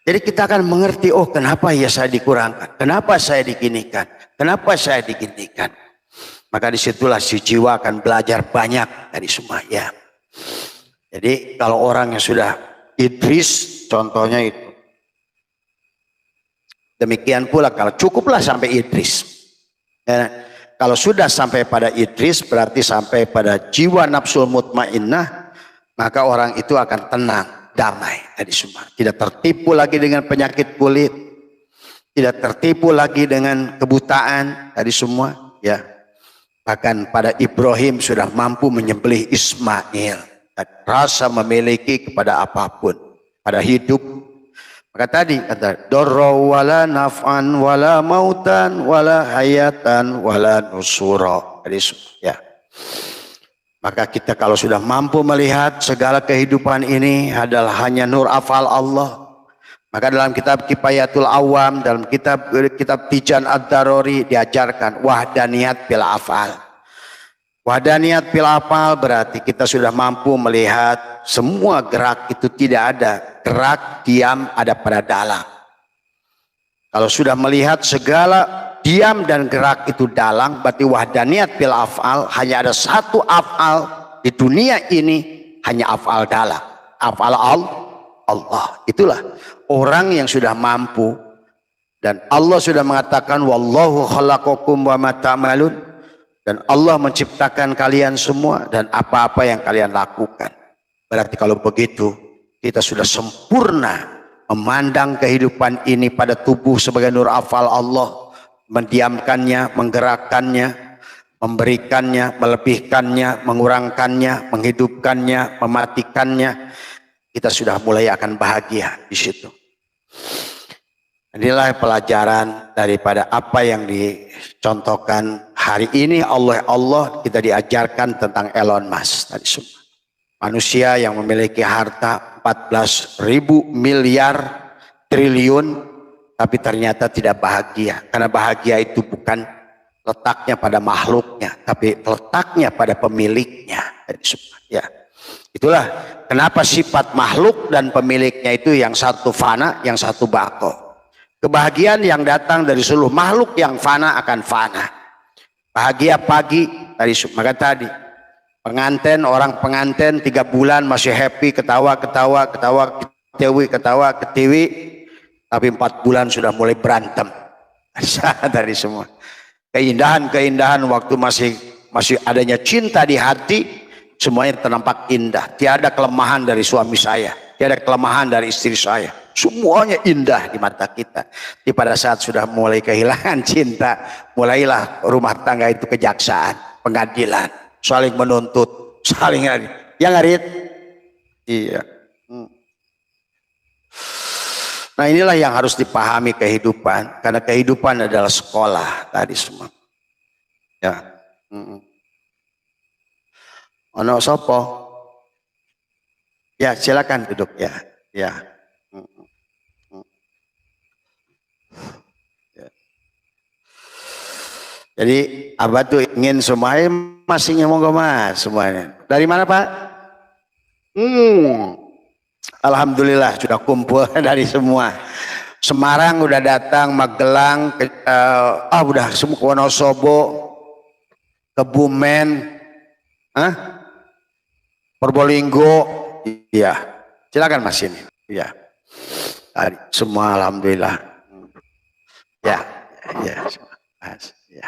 Jadi kita akan mengerti, oh kenapa ya saya dikurangkan. Kenapa saya diginikan. Kenapa saya diginikan. Maka disitulah si jiwa akan belajar banyak dari semua ya. Jadi kalau orang yang sudah Idris contohnya itu. Demikian pula kalau cukuplah sampai Idris. Ya, kalau sudah sampai pada Idris berarti sampai pada jiwa nafsul mutmainnah, maka orang itu akan tenang, damai tadi semua. Tidak tertipu lagi dengan penyakit kulit, tidak tertipu lagi dengan kebutaan tadi semua. Ya, bahkan pada Ibrahim sudah mampu menyembelih Ismail dan rasa memiliki kepada apapun pada hidup. Maka tadi kata dorra wala naf'an wala mautan wala hayatan wala nusura. Ya. Maka kita kalau sudah mampu melihat segala kehidupan ini adalah hanya nur afal Allah. Maka dalam kitab Kifayatul Awam, dalam kitab Tijan Ad-Daruri diajarkan wahdaniyat bil afal. Wahdaniyat bil afal berarti kita sudah mampu melihat semua gerak itu tidak ada gerak diam, ada pada dalam. Kalau sudah melihat segala diam dan gerak itu dalam, berarti wahdaniyat bil afal, hanya ada satu afal di dunia ini, hanya afal dalam, afal Allah. Itulah orang yang sudah mampu, dan Allah sudah mengatakan wallahu khalaqakum wa ma ta'malun, dan Allah menciptakan kalian semua dan apa-apa yang kalian lakukan. Berarti kalau begitu kita sudah sempurna memandang kehidupan ini pada tubuh sebagai nur afal Allah, mendiamkannya, menggerakkannya, memberikannya, melebihkannya, mengurangkannya, menghidupkannya, mematikannya. Kita sudah mulai akan bahagia di situ. Inilah pelajaran daripada apa yang dicontohkan hari ini oleh Allah. Kita diajarkan tentang Elon Musk tadi semua. Manusia yang memiliki harta 14.000 miliar triliun, tapi ternyata tidak bahagia. Karena bahagia itu bukan letaknya pada makhluknya, tapi letaknya pada pemiliknya. Ya. Itulah kenapa sifat makhluk dan pemiliknya itu yang satu fana, yang satu baqo. Kebahagiaan yang datang dari seluruh makhluk yang fana akan fana. Bahagia pagi tadi pengantin, orang pengantin 3 bulan masih happy, ketawa ketiwi, tapi 4 bulan sudah mulai berantem. Dari semua keindahan waktu masih adanya cinta di hati, semuanya ternampak indah. Tiada kelemahan dari suami saya, tiada kelemahan dari istri saya, semuanya indah di mata kita. Di pada saat sudah mulai kehilangan cinta, mulailah rumah tangga itu kejaksaan, pengadilan, saling menuntut, saling yang ngarit. Iya. Nah inilah yang harus dipahami kehidupan, karena kehidupan adalah sekolah tadi semua. Ya. Ono sopo? Ya silakan duduk ya. Ya. Jadi Abah tuh ingin semuanya masih ngomong ke Mas semuanya. Dari mana Pak? Alhamdulillah sudah kumpul dari semua. Semarang udah datang, Magelang, udah semua, Wonosobo, Kebumen, Probolinggo, iya. Silakan Mas ini. Iya. Semua alhamdulillah. Ya, Mas. Ya.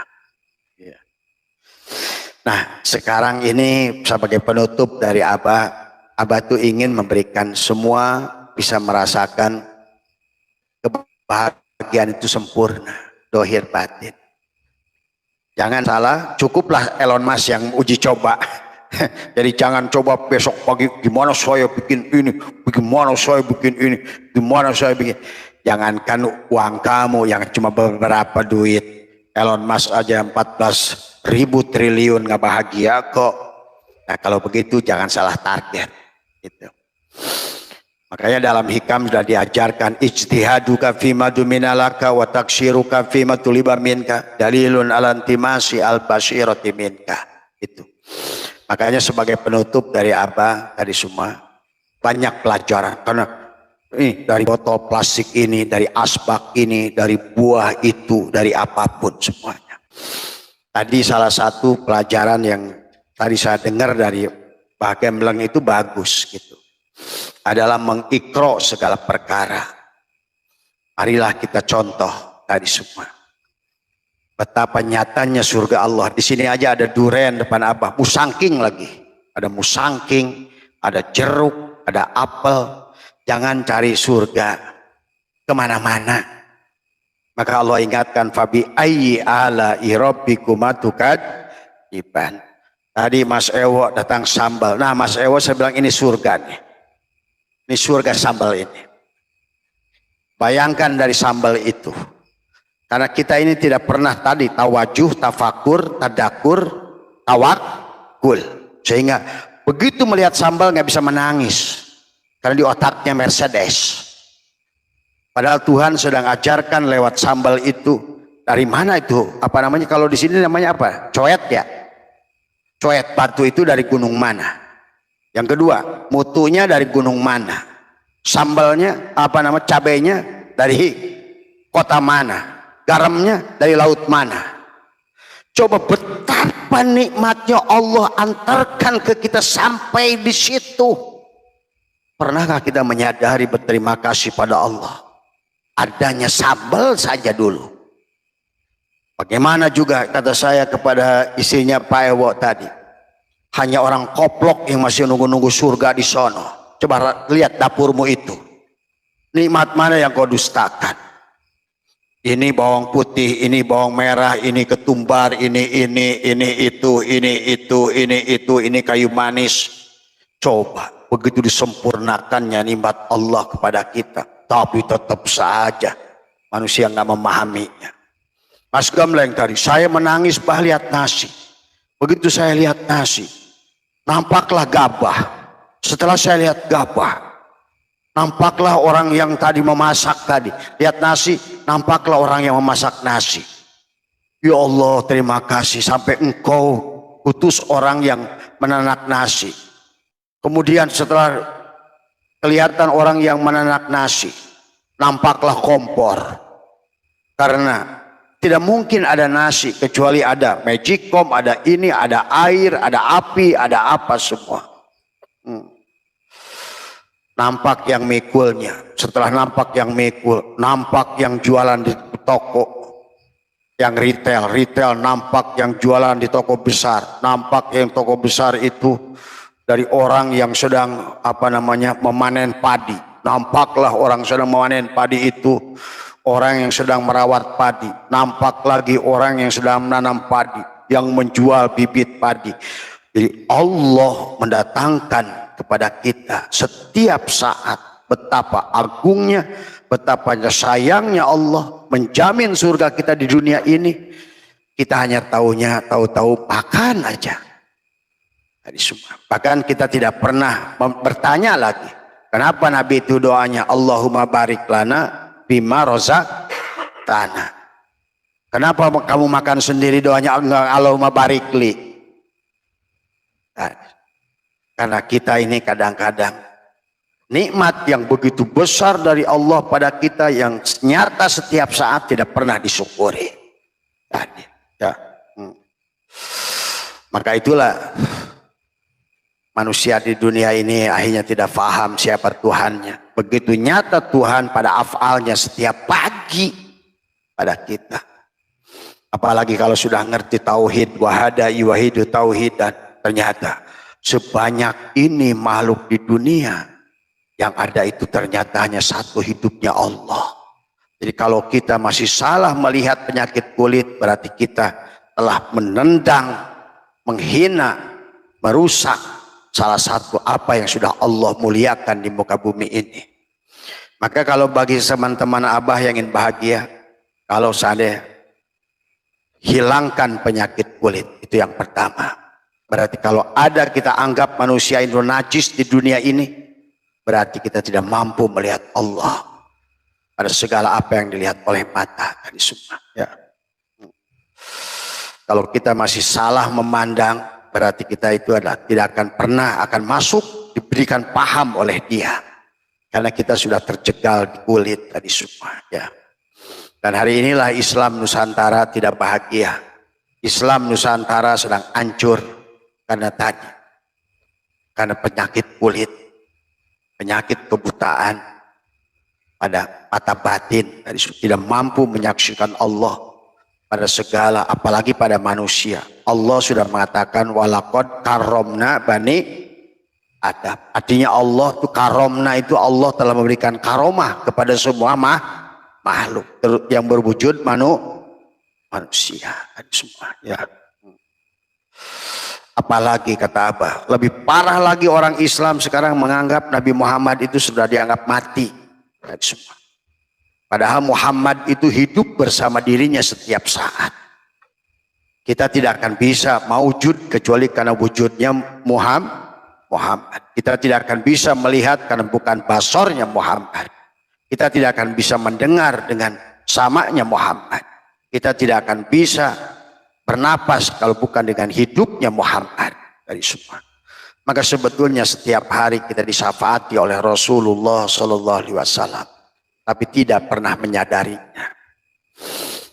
Nah, sekarang ini sebagai penutup dari Abah tuh ingin memberikan semua bisa merasakan kebahagiaan itu sempurna, dohir batin. Jangan salah, cukuplah Elon Musk yang uji coba. Jadi jangan coba besok pagi gimana saya bikin ini, gimana saya bikin ini, gimana saya bikin. Jangankan uang kamu yang cuma beberapa duit. Elon Musk aja 14.000 triliun nggak bahagia kok. Nah kalau begitu jangan salah target. Gitu. Makanya dalam hikam sudah diajarkan ijtihaduka fima duminalaka wa taksiruka fima tuliba minka dalilun alantimasi al-basirati minka. Itu. Makanya sebagai penutup dari Abah tadi semua banyak pelajaran, karena dari botol plastik ini, dari asbak ini, dari buah itu, dari apapun semuanya. Tadi salah satu pelajaran yang tadi saya dengar dari Pak Gembleng itu bagus gitu, adalah mengikro segala perkara. Marilah kita contoh tadi semua. Betapa nyatanya surga Allah. Di sini aja ada durian depan Abah, musangking lagi. Ada musangking, ada jeruk, ada apel. Jangan cari surga kemana-mana. Maka Allah ingatkan, fabi ayyi ala'i rabbikuma tukadziban. Tadi Mas Ewo datang sambal. Nah Mas Ewo saya bilang ini surga nih. Ini surga sambal ini. Bayangkan dari sambal itu. Karena kita ini tidak pernah tadi tawajuh, tafakur, tadakur, tawakul. Sehingga begitu melihat sambal nggak bisa menangis. Karena di otaknya Mercedes. Padahal Tuhan sedang ajarkan lewat sambal itu. Dari mana itu? Apa namanya? Kalau di sini namanya apa? Coet ya? Coet batu itu dari gunung mana? Yang kedua, mutunya dari gunung mana? Sambalnya, apa nama cabenya dari kota mana? Garamnya dari laut mana? Coba betapa nikmatnya Allah antarkan ke kita sampai di situ. Pernahkah kita menyadari berterima kasih pada Allah? Adanya sambal saja dulu. Bagaimana juga kata saya kepada istrinya Pak Ewo tadi. Hanya orang koplok yang masih nunggu-nunggu surga di sono. Coba lihat dapurmu itu. Nikmat mana yang kau dustakan? Ini bawang putih, ini bawang merah, ini ketumbar, ini itu, ini kayu manis. Coba begitu disempurnakannya nikmat Allah kepada kita, tapi tetap saja manusia nggak memahaminya. Mas Gamleng tadi, saya menangis bah lihat nasi. Begitu saya lihat nasi, nampaklah gabah. Setelah saya lihat gabah, nampaklah orang yang tadi memasak tadi. Lihat nasi, nampaklah orang yang memasak nasi. Ya Allah, terima kasih sampai engkau utus orang yang menanak nasi. Kemudian setelah kelihatan orang yang menanak nasi, nampaklah kompor. Karena tidak mungkin ada nasi kecuali ada magicom, ada ini, ada air, ada api, ada apa semua. Nampak yang mikulnya. Setelah nampak yang mikul, nampak yang jualan di toko, yang retail nampak yang jualan di toko besar. Nampak yang toko besar itu dari orang yang sedang memanen padi. Nampaklah orang sedang memanen padi itu orang yang sedang merawat padi. Nampak lagi orang yang sedang menanam padi, yang menjual bibit padi. Jadi Allah mendatangkan kepada kita setiap saat betapa agungnya, betapa sayangnya Allah menjamin surga kita di dunia ini. Kita hanya tahu-tahu makan aja. Bahkan kita tidak pernah bertanya lagi. Kenapa Nabi itu doanya Allahumma barik lana bima razaqtana. Kenapa kamu makan sendiri doanya Allahumma barik li? Karena kita ini kadang-kadang nikmat yang begitu besar dari Allah pada kita yang nyata setiap saat tidak pernah disyukuri. Maka itulah manusia di dunia ini akhirnya tidak paham siapa Tuhannya. Begitu nyata Tuhan pada afalnya setiap pagi pada kita. Apalagi kalau sudah ngerti tauhid, wahada yuwahidu tauhid, dan ternyata sebanyak ini makhluk di dunia yang ada itu ternyata hanya satu, hidupnya Allah. Jadi kalau kita masih salah melihat penyakit kulit, berarti kita telah menendang, menghina, merusak salah satu apa yang sudah Allah muliakan di muka bumi ini. Maka kalau bagi teman-teman Abah yang ingin bahagia, kalau seandainya hilangkan penyakit kulit, itu yang pertama. Berarti kalau ada kita anggap manusia itu najis di dunia ini, berarti kita tidak mampu melihat Allah pada segala apa yang dilihat oleh mata tadi semua. Ya. Kalau kita masih salah memandang, berarti kita itu adalah tidak akan pernah akan masuk diberikan paham oleh Dia, karena kita sudah terjegal di kulit tadi semua. Ya. Dan hari inilah Islam Nusantara tidak bahagia. Islam Nusantara sedang hancur karena penyakit kulit, penyakit kebutaan. pada mata batin, tidak mampu menyaksikan Allah pada segala, apalagi pada manusia. Allah sudah mengatakan walaqad karomna bani Adam. Artinya Allah itu karomna, itu Allah telah memberikan karomah kepada semua makhluk yang berwujud manusia semua, ya. Apalagi kata Abah, lebih parah lagi orang Islam sekarang menganggap Nabi Muhammad itu sudah dianggap mati. Padahal Muhammad itu hidup bersama dirinya setiap saat. Kita tidak akan bisa mewujud kecuali karena wujudnya Muhammad. Kita tidak akan bisa melihat karena bukan basornya Muhammad. Kita tidak akan bisa mendengar dengan samanya Muhammad. Kita tidak akan bisa bernapas kalau bukan dengan hidupnya Muhammad dari semua. Maka sebetulnya setiap hari kita disafaati oleh Rasulullah Sallallahu Alaihi Wasallam, tapi tidak pernah menyadarinya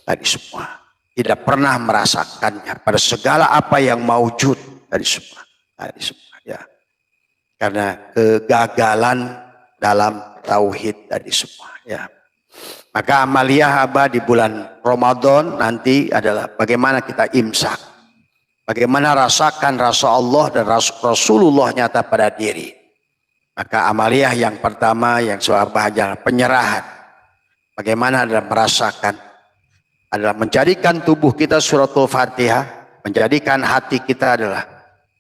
dari semua, tidak pernah merasakannya pada segala apa yang maujud dari semua, ya. Karena kegagalan dalam tauhid dari semua, ya. Maka amaliyah Abah di bulan Ramadan nanti adalah bagaimana kita imsak, bagaimana rasakan rasa Allah dan Rasulullah nyata pada diri. Maka amaliyah yang pertama yang Abah adalah penyerahan. Bagaimana adalah merasakan, adalah menjadikan tubuh kita suratul Fatihah, menjadikan hati kita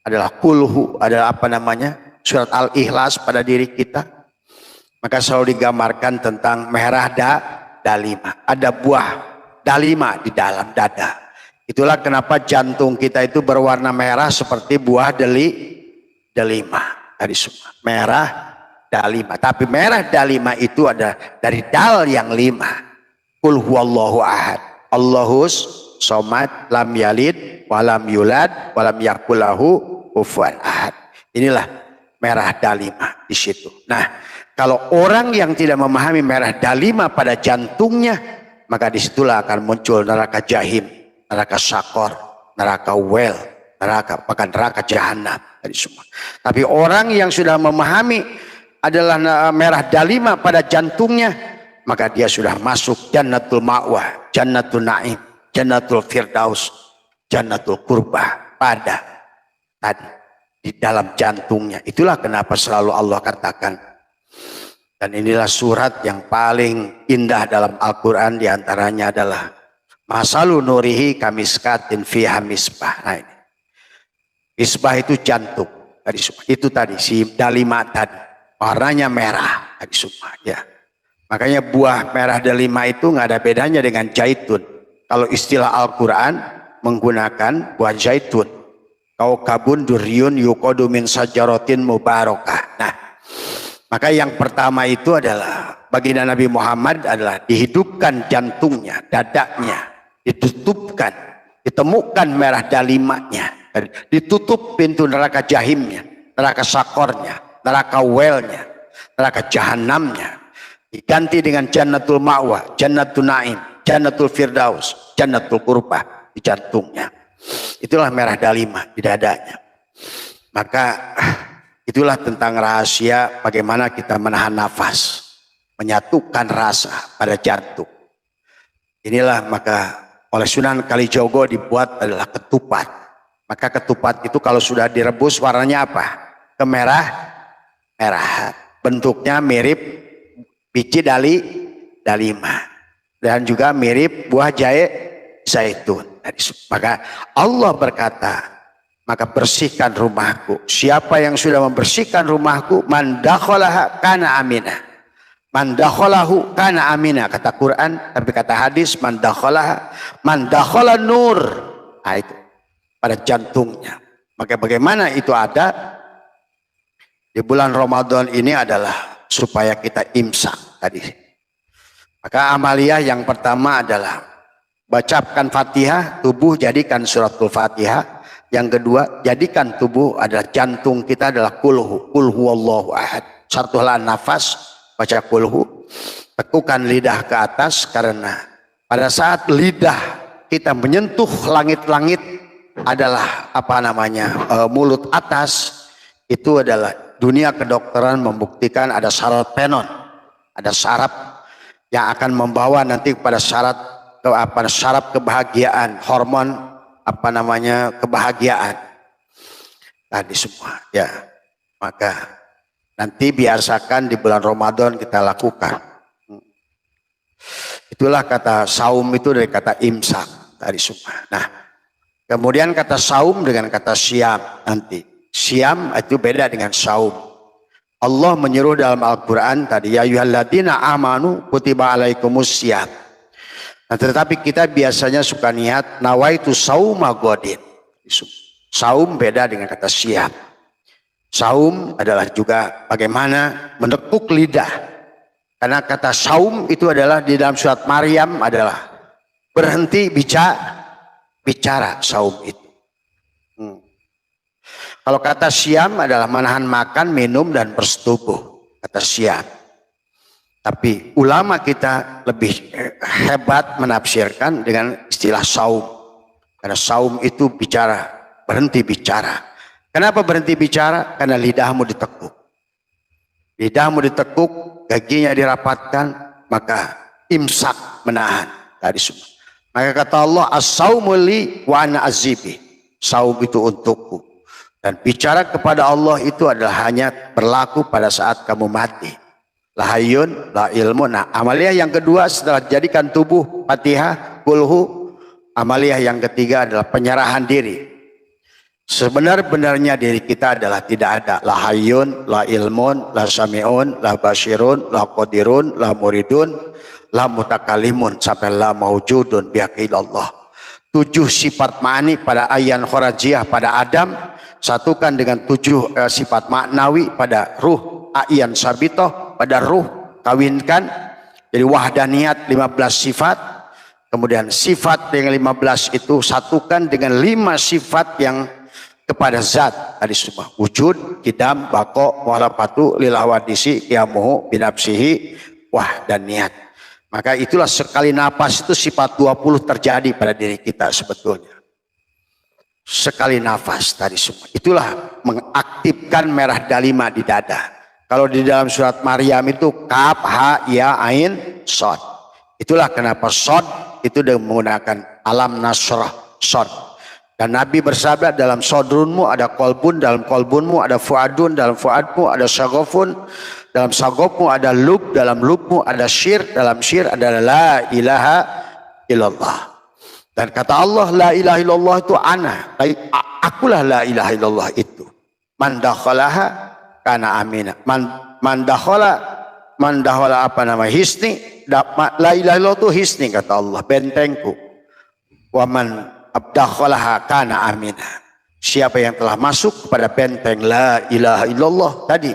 adalah kulhu, adalah apa namanya, surat Al-Ikhlas pada diri kita. Maka selalu digambarkan tentang merah dalima. Ada buah dalima di dalam dada. Itulah kenapa jantung kita itu berwarna merah seperti buah delima. Dari semua merah dalima. Tapi merah dalima itu ada dari dal yang 5. Qul huwallahu ahad. Allahus somad, lam yalid walam yulad walam yakul lahu kufuwan ahad. Inilah merah dalima di situ. Nah, kalau orang yang tidak memahami merah dalima pada jantungnya, maka disitulah akan muncul neraka jahim, neraka sakor, neraka wel, bahkan neraka jahanam dari semua. Tapi orang yang sudah memahami adalah merah dalima pada jantungnya, maka dia sudah masuk jannatul ma'wah, jannatul na'im, jannatul firdaus, jannatul qurbah pada tadi di dalam jantungnya. Itulah kenapa selalu Allah katakan, dan inilah surat yang paling indah dalam Al-Quran, diantaranya adalah masalu nurihi kamiskatin fiha misbah. Nah, ini misbah itu jantung tadi semua. Itu tadi si dalima tadi warnanya merah tadi semua, ya. Makanya buah merah delima itu nggak ada bedanya dengan zaitun. Kalau istilah Al-Quran menggunakan buah zaitun. Kaukabun duriyun yukodu min sajaratin mubarakah. Nah, maka yang pertama itu adalah baginda Nabi Muhammad adalah dihidupkan jantungnya, dadanya, ditutupkan, ditemukan merah dalimanya, ditutup pintu neraka jahimnya, neraka sakornya, neraka welnya, neraka jahanamnya, diganti dengan jannatul ma'wa, jannatul na'im, jannatul firdaus, jannatul qurbah di jantungnya. Itulah merah dalima di dadanya. Maka itulah tentang rahasia bagaimana kita menahan nafas, menyatukan rasa pada jantung. Inilah maka oleh Sunan Kalijogo dibuat adalah ketupat. Maka ketupat itu kalau sudah direbus warnanya apa? Merahan. Bentuknya mirip biji dalima dan juga mirip buah zaitun. Maka Allah berkata, maka bersihkan rumahku. Siapa yang sudah membersihkan rumahku, man dakhalaha kana amina. Man dakhalahu kana amina, kata Quran, tapi kata hadis man dakhala nur. Nah, itu pada jantungnya. Maka bagaimana itu ada di bulan Ramadan ini adalah supaya kita imsak tadi. Maka amaliyah yang pertama adalah bacakan Fatihah, tubuh jadikan suratul Fatihah. Yang kedua, jadikan tubuh adalah jantung kita adalah kulhu, qul huwallahu ahad. Satulah nafas, baca kulhu, tekukan lidah ke atas, karena pada saat lidah kita menyentuh langit-langit adalah apa namanya, mulut atas, itu adalah dunia kedokteran membuktikan ada saraf penon, ada saraf yang akan membawa nanti kepada syarat kebahagiaan, hormon kebahagiaan tadi semua ya. Maka nanti biasakan di bulan Ramadan kita lakukan. Itulah kata saum itu dari kata imsak tadi semua. Nah, kemudian kata saum dengan kata siam nanti. Siam itu beda dengan saum. Allah menyuruh dalam Al-Quran tadi, ya ayyuhalladzina amanu kutiba alaikumus siyam. Nah, tetapi kita biasanya suka niat nawaitu sauma godin. Saum beda dengan kata siam. Saum adalah juga bagaimana menekuk lidah. Karena kata saum itu adalah di dalam surat Maryam adalah berhenti bicara saum itu. Kalau kata siam adalah menahan makan, minum, dan bersetubuh. Kata siam. Tapi ulama kita lebih hebat menafsirkan dengan istilah saum. Karena saum itu bicara, berhenti bicara. Kenapa berhenti bicara? Karena lidahmu ditekuk. Lidahmu ditekuk, gaginya dirapatkan, maka imsak menahan. Tadi semua. Maka kata Allah, as-saumu li wa ana azibi. Saum itu untukku. Dan bicara kepada Allah itu adalah hanya berlaku pada saat kamu mati. La hayyun, la ilmu. Nah, amaliyah yang kedua setelah jadikan tubuh Fatihah, kulhu. Amaliyah yang ketiga adalah penyerahan diri. Sebenar-benarnya diri kita adalah tidak ada. La hayyun, la ilmun, la sami'un, la basyirun, la qadirun, la muridun, la mutakalimun, sampai la maujudun bihaqilallah. 7 sifat ma'ani pada ayan khorajiyah pada Adam. Satukan dengan 7 sifat maknawi pada ruh ayan sabitoh, pada ruh kawinkan. Jadi wahdaniyat 15 sifat. Kemudian sifat yang 15 itu satukan dengan 5 sifat yang kepada zat tadi semua. Wujud, kidam, bako, muhalafatu, lilawadisi, kiamuhu, binapsihi, wahdaniyat. Maka itulah sekali napas itu sifat 20 terjadi pada diri kita sebetulnya. Sekali nafas tadi semua. Itulah mengaktifkan merah dalima di dada. Kalau di dalam surat Maryam itu kaf, ha, ya, ain, sod. Itulah kenapa sod itu dengan menggunakan alam nasrah sod. Dan Nabi bersabda dalam sodrunmu ada kolbun, dalam kolbunmu ada fuadun, dalam fuadmu ada syagofun, dalam sagofmu ada lub, dalam lubmu ada syir, dalam syir ada la ilaha illallah. Dan kata Allah, la ilaha illallah itu ana. Akulah la ilaha illallah itu. Man dakhalaha kana amina. Man dakhala hisni. La ilaha illallah itu hisni kata Allah. Bentengku. Wa man abdakhalaha kana amina. Siapa yang telah masuk kepada benteng la ilaha illallah tadi.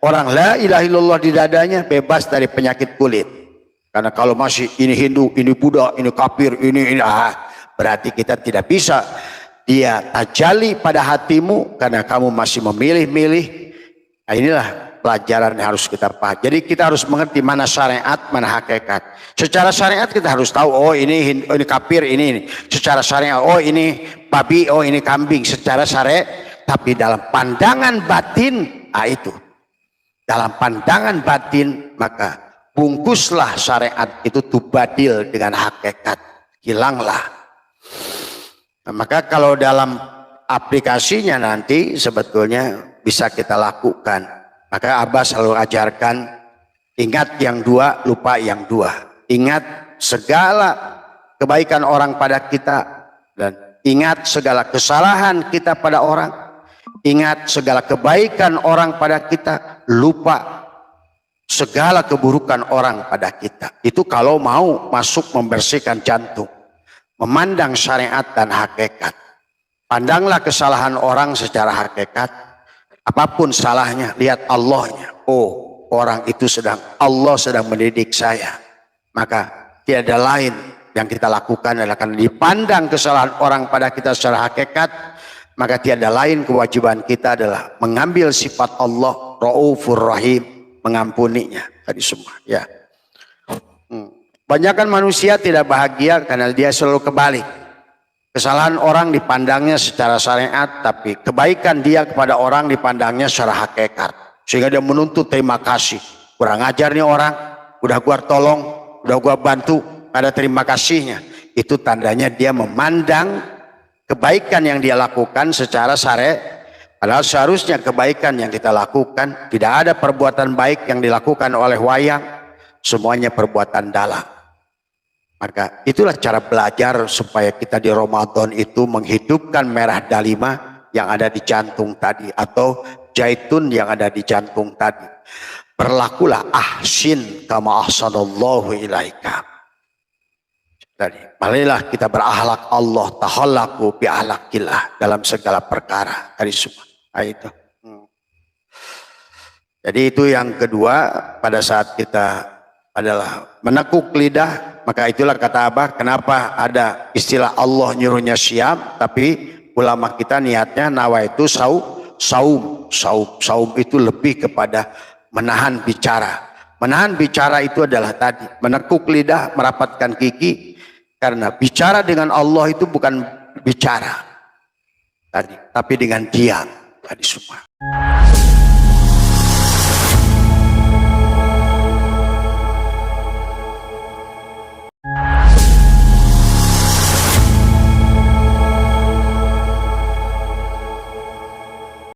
Orang la ilaha illallah di dadanya bebas dari penyakit kulit. Karena kalau masih ini Hindu, ini Buddha, ini kafir, ini berarti kita tidak bisa. Dia tajali pada hatimu karena kamu masih memilih-milih. Nah, inilah pelajaran yang harus kita pahami. Jadi kita harus mengerti mana syariat, mana hakikat. Secara syariat kita harus tahu, oh ini kafir, ini. Secara syariat, oh ini babi, oh ini kambing. Secara syariat, tapi dalam pandangan batin, itu. Dalam pandangan batin, maka bungkuslah syariat itu tubadil dengan hakikat. Hilanglah. Nah, maka kalau dalam aplikasinya nanti sebetulnya bisa kita lakukan. Maka Abah selalu ajarkan, ingat yang 2, lupa yang 2. Ingat segala kebaikan orang pada kita. Dan ingat segala kesalahan kita pada orang. Ingat segala kebaikan orang pada kita. Lupa segala keburukan orang pada kita. Itu kalau mau masuk membersihkan jantung. Memandang syariat dan hakikat. Pandanglah kesalahan orang secara hakikat. Apapun salahnya, lihat Allahnya. Oh, orang itu Allah sedang mendidik saya. Maka tiada lain yang kita lakukan adalah karena dipandang kesalahan orang pada kita secara hakikat. Maka tiada lain kewajiban kita adalah mengambil sifat Allah, Raufur Rahim, mengampuninya. Tadi semua, ya. Banyakkan manusia tidak bahagia karena dia selalu kebalik. Kesalahan orang dipandangnya secara syariat, tapi kebaikan dia kepada orang dipandangnya secara hakikat. Sehingga dia menuntut terima kasih. Kurang ajar nih orang, udah gua tolong, udah gua bantu, ada terima kasihnya. Itu tandanya dia memandang kebaikan yang dia lakukan secara syar'i. Padahal seharusnya kebaikan yang kita lakukan, tidak ada perbuatan baik yang dilakukan oleh wayang, semuanya perbuatan dalam. Maka itulah cara belajar supaya kita di Ramadan itu menghidupkan merah dalima yang ada di jantung tadi, atau zaitun yang ada di jantung tadi. Berlakulah ahsin kama ahsanallahu ilaika. Tadi, marilah kita berakhlak Allah tahallaku bi akhlakillah dalam segala perkara. Dari semua. Nah, itu. Jadi itu yang kedua, pada saat kita adalah menekuk lidah, maka itulah kata Abah, kenapa ada istilah Allah nyuruhnya siam, tapi ulama kita niatnya nawaitu saum itu lebih kepada menahan bicara. Menahan bicara itu adalah tadi menekuk lidah, merapatkan gigi, karena bicara dengan Allah itu bukan bicara tadi, tapi dengan diam tadi semua.